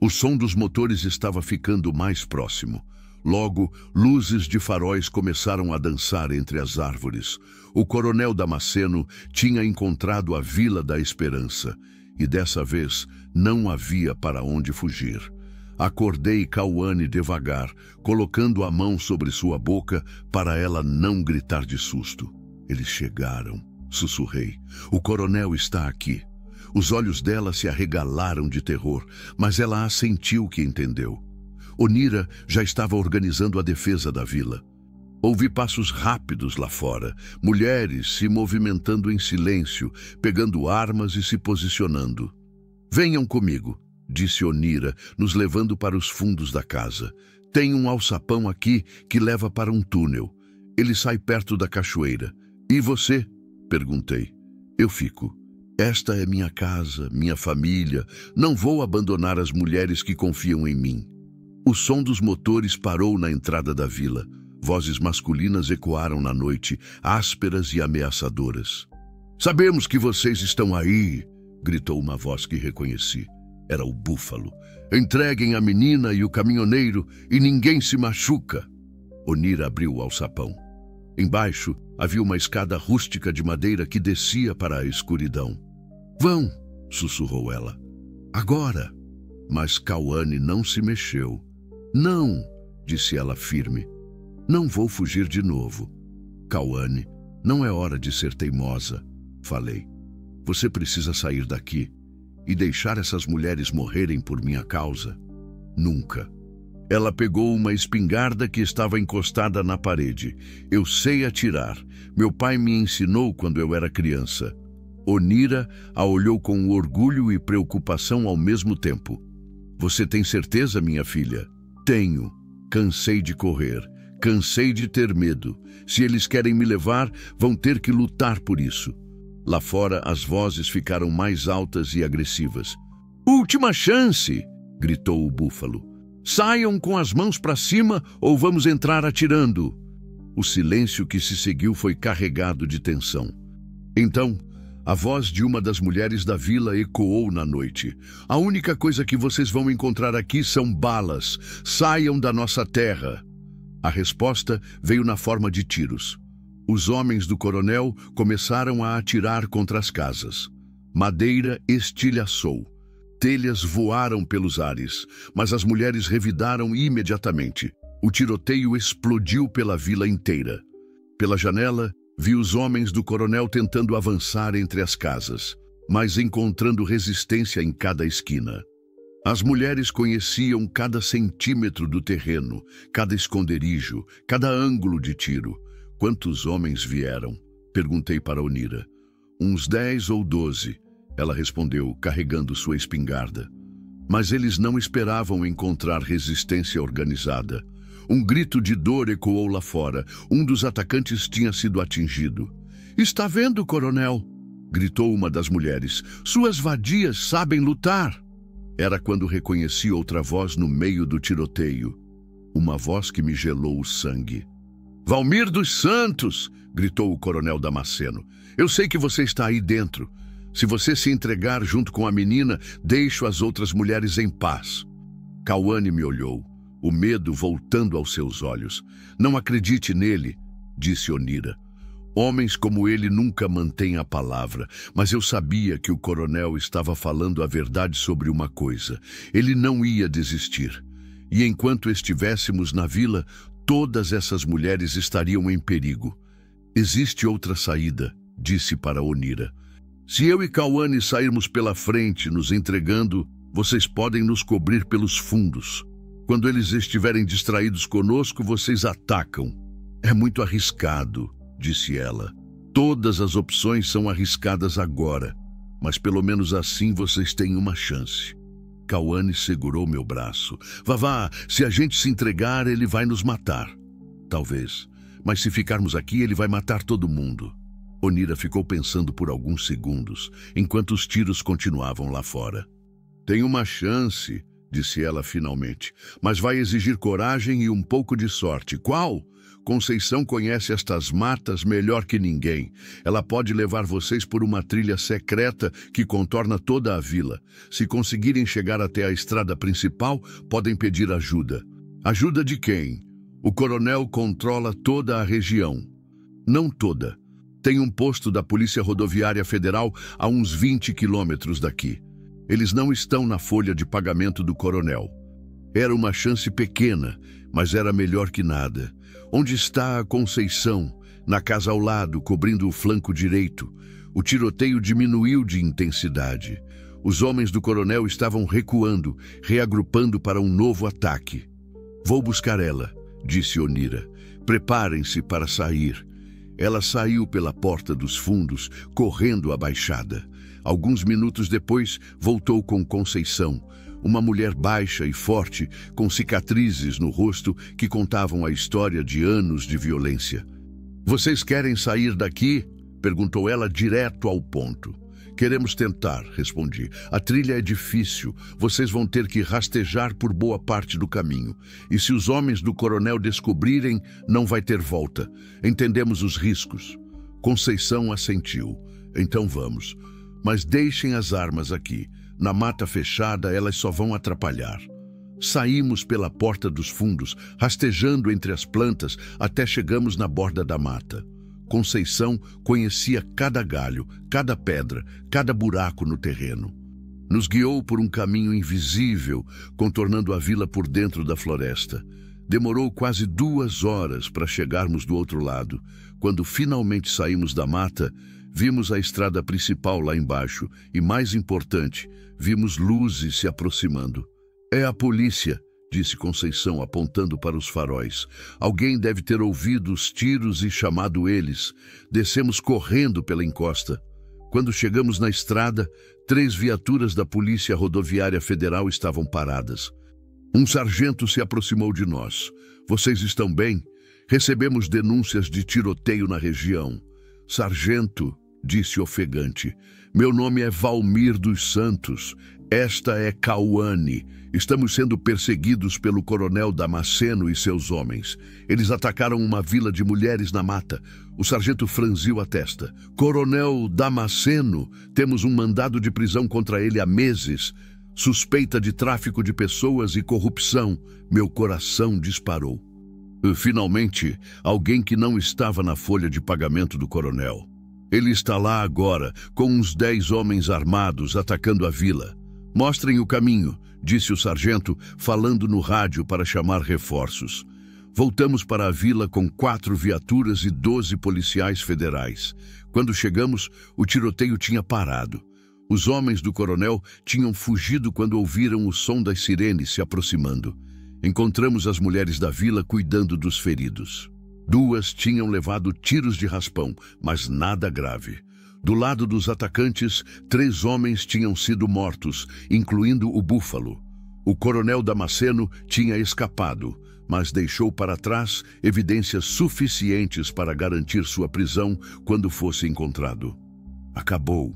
O som dos motores estava ficando mais próximo. Logo, luzes de faróis começaram a dançar entre as árvores. O coronel Damasceno tinha encontrado a Vila da Esperança, e dessa vez não havia para onde fugir. Acordei Cauane devagar, colocando a mão sobre sua boca para ela não gritar de susto. Eles chegaram, sussurrei. O coronel está aqui. Os olhos dela se arregalaram de terror, mas ela assentiu que entendeu. Onira já estava organizando a defesa da vila. Ouvi passos rápidos lá fora, mulheres se movimentando em silêncio, pegando armas e se posicionando. "Venham comigo", disse Onira, nos levando para os fundos da casa. "Tem um alçapão aqui que leva para um túnel. Ele sai perto da cachoeira. E você?" perguntei. "Eu fico. Esta é minha casa, minha família. Não vou abandonar as mulheres que confiam em mim." O som dos motores parou na entrada da vila. Vozes masculinas ecoaram na noite, ásperas e ameaçadoras. "Sabemos que vocês estão aí", gritou uma voz que reconheci. Era o Búfalo. "Entreguem a menina e o caminhoneiro e ninguém se machuca." Onira abriu o alçapão. Embaixo havia uma escada rústica de madeira que descia para a escuridão. "Vão", sussurrou ela. "Agora." Mas Cauane não se mexeu. "Não", disse ela firme. "Não vou fugir de novo." "Cauane, não é hora de ser teimosa", falei. "Você precisa sair daqui e deixar essas mulheres morrerem por minha causa." "Nunca." Ela pegou uma espingarda que estava encostada na parede. "Eu sei atirar. Meu pai me ensinou quando eu era criança." Onira a olhou com orgulho e preocupação ao mesmo tempo. "Você tem certeza, minha filha?" "Tenho. Cansei de correr. Cansei de ter medo. Se eles querem me levar, vão ter que lutar por isso." Lá fora, as vozes ficaram mais altas e agressivas. "Última chance!" gritou o Búfalo. "Saiam com as mãos para cima ou vamos entrar atirando." O silêncio que se seguiu foi carregado de tensão. Então, a voz de uma das mulheres da vila ecoou na noite. "A única coisa que vocês vão encontrar aqui são balas. Saiam da nossa terra." A resposta veio na forma de tiros. Os homens do coronel começaram a atirar contra as casas. Madeira estilhaçou. Telhas voaram pelos ares, mas as mulheres revidaram imediatamente. O tiroteio explodiu pela vila inteira. Pela janela, vi os homens do coronel tentando avançar entre as casas, mas encontrando resistência em cada esquina. As mulheres conheciam cada centímetro do terreno, cada esconderijo, cada ângulo de tiro. "Quantos homens vieram?" perguntei para Onira. "Uns 10 ou 12, ela respondeu, carregando sua espingarda. Mas eles não esperavam encontrar resistência organizada. Um grito de dor ecoou lá fora. Um dos atacantes tinha sido atingido. "Está vendo, coronel?" gritou uma das mulheres. "Suas vadias sabem lutar." Era quando reconheci outra voz no meio do tiroteio. Uma voz que me gelou o sangue. "Valmir dos Santos!" gritou o coronel Damasceno. "Eu sei que você está aí dentro. Se você se entregar junto com a menina, deixo as outras mulheres em paz." Cauane me olhou, o medo voltando aos seus olhos. "Não acredite nele", disse Onira. "Homens como ele nunca mantêm a palavra, mas eu sabia que o coronel estava falando a verdade sobre uma coisa. Ele não ia desistir. E enquanto estivéssemos na vila, todas essas mulheres estariam em perigo." "Existe outra saída", disse para Onira. "Se eu e Cauane sairmos pela frente, nos entregando, vocês podem nos cobrir pelos fundos. Quando eles estiverem distraídos conosco, vocês atacam." "É muito arriscado", disse ela. "Todas as opções são arriscadas agora, mas pelo menos assim vocês têm uma chance." Cauane segurou meu braço. "Vavá, se a gente se entregar, ele vai nos matar." "Talvez, mas se ficarmos aqui, ele vai matar todo mundo." Onira ficou pensando por alguns segundos, enquanto os tiros continuavam lá fora. "Tem uma chance", disse ela finalmente, "mas vai exigir coragem e um pouco de sorte." "Qual?" "Conceição conhece estas matas melhor que ninguém. Ela pode levar vocês por uma trilha secreta que contorna toda a vila. Se conseguirem chegar até a estrada principal, podem pedir ajuda." "Ajuda de quem?" "O coronel controla toda a região." "Não toda. Tem um posto da Polícia Rodoviária Federal a uns 20 quilômetros daqui. Eles não estão na folha de pagamento do coronel." Era uma chance pequena, mas era melhor que nada. "Onde está a Conceição?" "Na casa ao lado, cobrindo o flanco direito." O tiroteio diminuiu de intensidade. Os homens do coronel estavam recuando, reagrupando para um novo ataque. Vou buscar ela, disse Onira. Preparem-se para sair. Ela saiu pela porta dos fundos, correndo a baixada. Alguns minutos depois, voltou com Conceição, uma mulher baixa e forte, com cicatrizes no rosto que contavam a história de anos de violência. Vocês querem sair daqui? Perguntou ela direto ao ponto. Queremos tentar, respondi. A trilha é difícil, vocês vão ter que rastejar por boa parte do caminho. E se os homens do coronel descobrirem, não vai ter volta. Entendemos os riscos. Conceição assentiu. Então vamos. Mas deixem as armas aqui. Na mata fechada, elas só vão atrapalhar. Saímos pela porta dos fundos, rastejando entre as plantas, até chegamos na borda da mata. Conceição conhecia cada galho, cada pedra, cada buraco no terreno. Nos guiou por um caminho invisível, contornando a vila por dentro da floresta. Demorou quase 2 horas para chegarmos do outro lado. Quando finalmente saímos da mata, vimos a estrada principal lá embaixo e, mais importante, vimos luzes se aproximando. É a polícia, disse Conceição, apontando para os faróis. Alguém deve ter ouvido os tiros e chamado eles. Descemos correndo pela encosta. Quando chegamos na estrada, 3 viaturas da Polícia Rodoviária Federal estavam paradas. Um sargento se aproximou de nós. Vocês estão bem? Recebemos denúncias de tiroteio na região. Sargento, disse ofegante, meu nome é Valmir dos Santos. Esta é Cauane. Estamos sendo perseguidos pelo coronel Damasceno e seus homens. Eles atacaram uma vila de mulheres na mata. O sargento franziu a testa. Coronel Damasceno, temos um mandado de prisão contra ele há meses. Suspeita de tráfico de pessoas e corrupção. Meu coração disparou. Finalmente, alguém que não estava na folha de pagamento do coronel. Ele está lá agora, com uns 10 homens armados atacando a vila. Mostrem o caminho, disse o sargento, falando no rádio para chamar reforços. Voltamos para a vila com 4 viaturas e 12 policiais federais. Quando chegamos, o tiroteio tinha parado. Os homens do coronel tinham fugido quando ouviram o som das sirenes se aproximando. Encontramos as mulheres da vila cuidando dos feridos. 2 tinham levado tiros de raspão, mas nada grave. Do lado dos atacantes, 3 homens tinham sido mortos, incluindo o Búfalo. O coronel Damasceno tinha escapado, mas deixou para trás evidências suficientes para garantir sua prisão quando fosse encontrado. Acabou,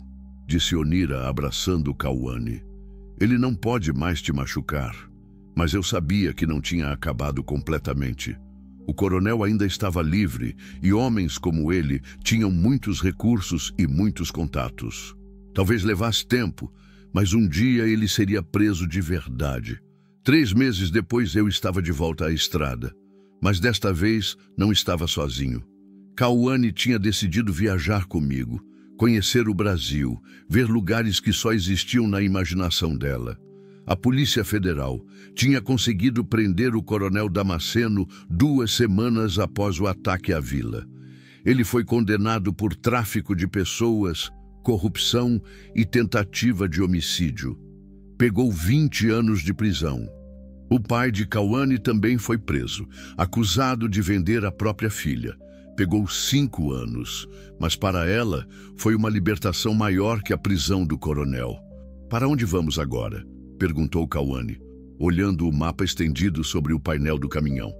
disse Onira, abraçando Cauane. Ele não pode mais te machucar, mas eu sabia que não tinha acabado completamente. O coronel ainda estava livre e homens como ele tinham muitos recursos e muitos contatos. Talvez levasse tempo, mas um dia ele seria preso de verdade. 3 meses depois eu estava de volta à estrada, mas desta vez não estava sozinho. Cauane tinha decidido viajar comigo, conhecer o Brasil, ver lugares que só existiam na imaginação dela. A Polícia Federal tinha conseguido prender o coronel Damasceno 2 semanas após o ataque à vila. Ele foi condenado por tráfico de pessoas, corrupção e tentativa de homicídio. Pegou 20 anos de prisão. O pai de Cauane também foi preso, acusado de vender a própria filha. Pegou 5 anos, mas para ela foi uma libertação maior que a prisão do coronel. Para onde vamos agora? Perguntou Cauane, olhando o mapa estendido sobre o painel do caminhão.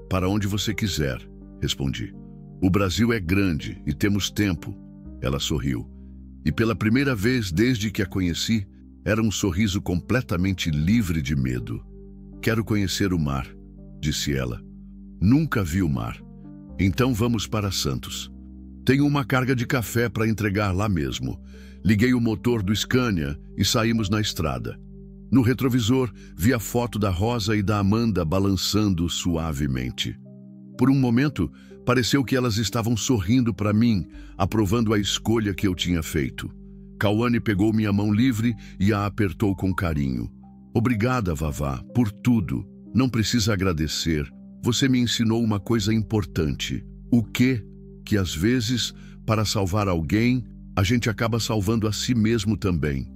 Para onde você quiser, respondi. O Brasil é grande e temos tempo. Ela sorriu. E pela primeira vez desde que a conheci, era um sorriso completamente livre de medo. Quero conhecer o mar, disse ela. Nunca vi o mar. Então vamos para Santos. Tenho uma carga de café para entregar lá mesmo. Liguei o motor do Scania e saímos na estrada. No retrovisor, vi a foto da Rosa e da Amanda balançando suavemente. Por um momento, pareceu que elas estavam sorrindo para mim, aprovando a escolha que eu tinha feito. Cauane pegou minha mão livre e a apertou com carinho. Obrigada, Vavá, por tudo. Não precisa agradecer. Você me ensinou uma coisa importante. O quê? Que às vezes, para salvar alguém, a gente acaba salvando a si mesmo também.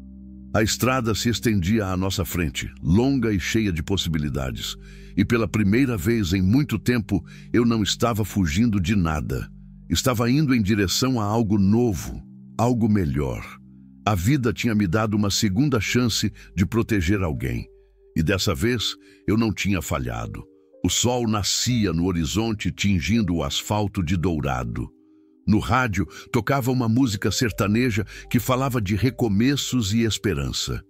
A estrada se estendia à nossa frente, longa e cheia de possibilidades. E pela primeira vez em muito tempo, eu não estava fugindo de nada. Estava indo em direção a algo novo, algo melhor. A vida tinha me dado uma segunda chance de proteger alguém. E dessa vez, eu não tinha falhado. O sol nascia no horizonte, tingindo o asfalto de dourado. No rádio, tocava uma música sertaneja que falava de recomeços e esperança.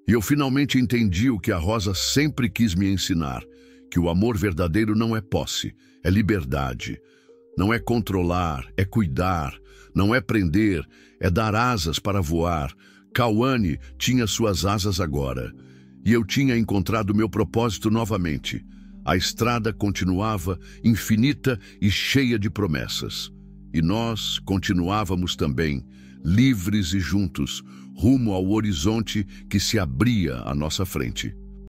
E eu finalmente entendi o que a Rosa sempre quis me ensinar, que o amor verdadeiro não é posse, é liberdade. Não é controlar, é cuidar. Não é prender, é dar asas para voar. Cauane tinha suas asas agora. E eu tinha encontrado meu propósito novamente. A estrada continuava infinita e cheia de promessas. E nós continuávamos também, livres e juntos, rumo ao horizonte que se abria à nossa frente.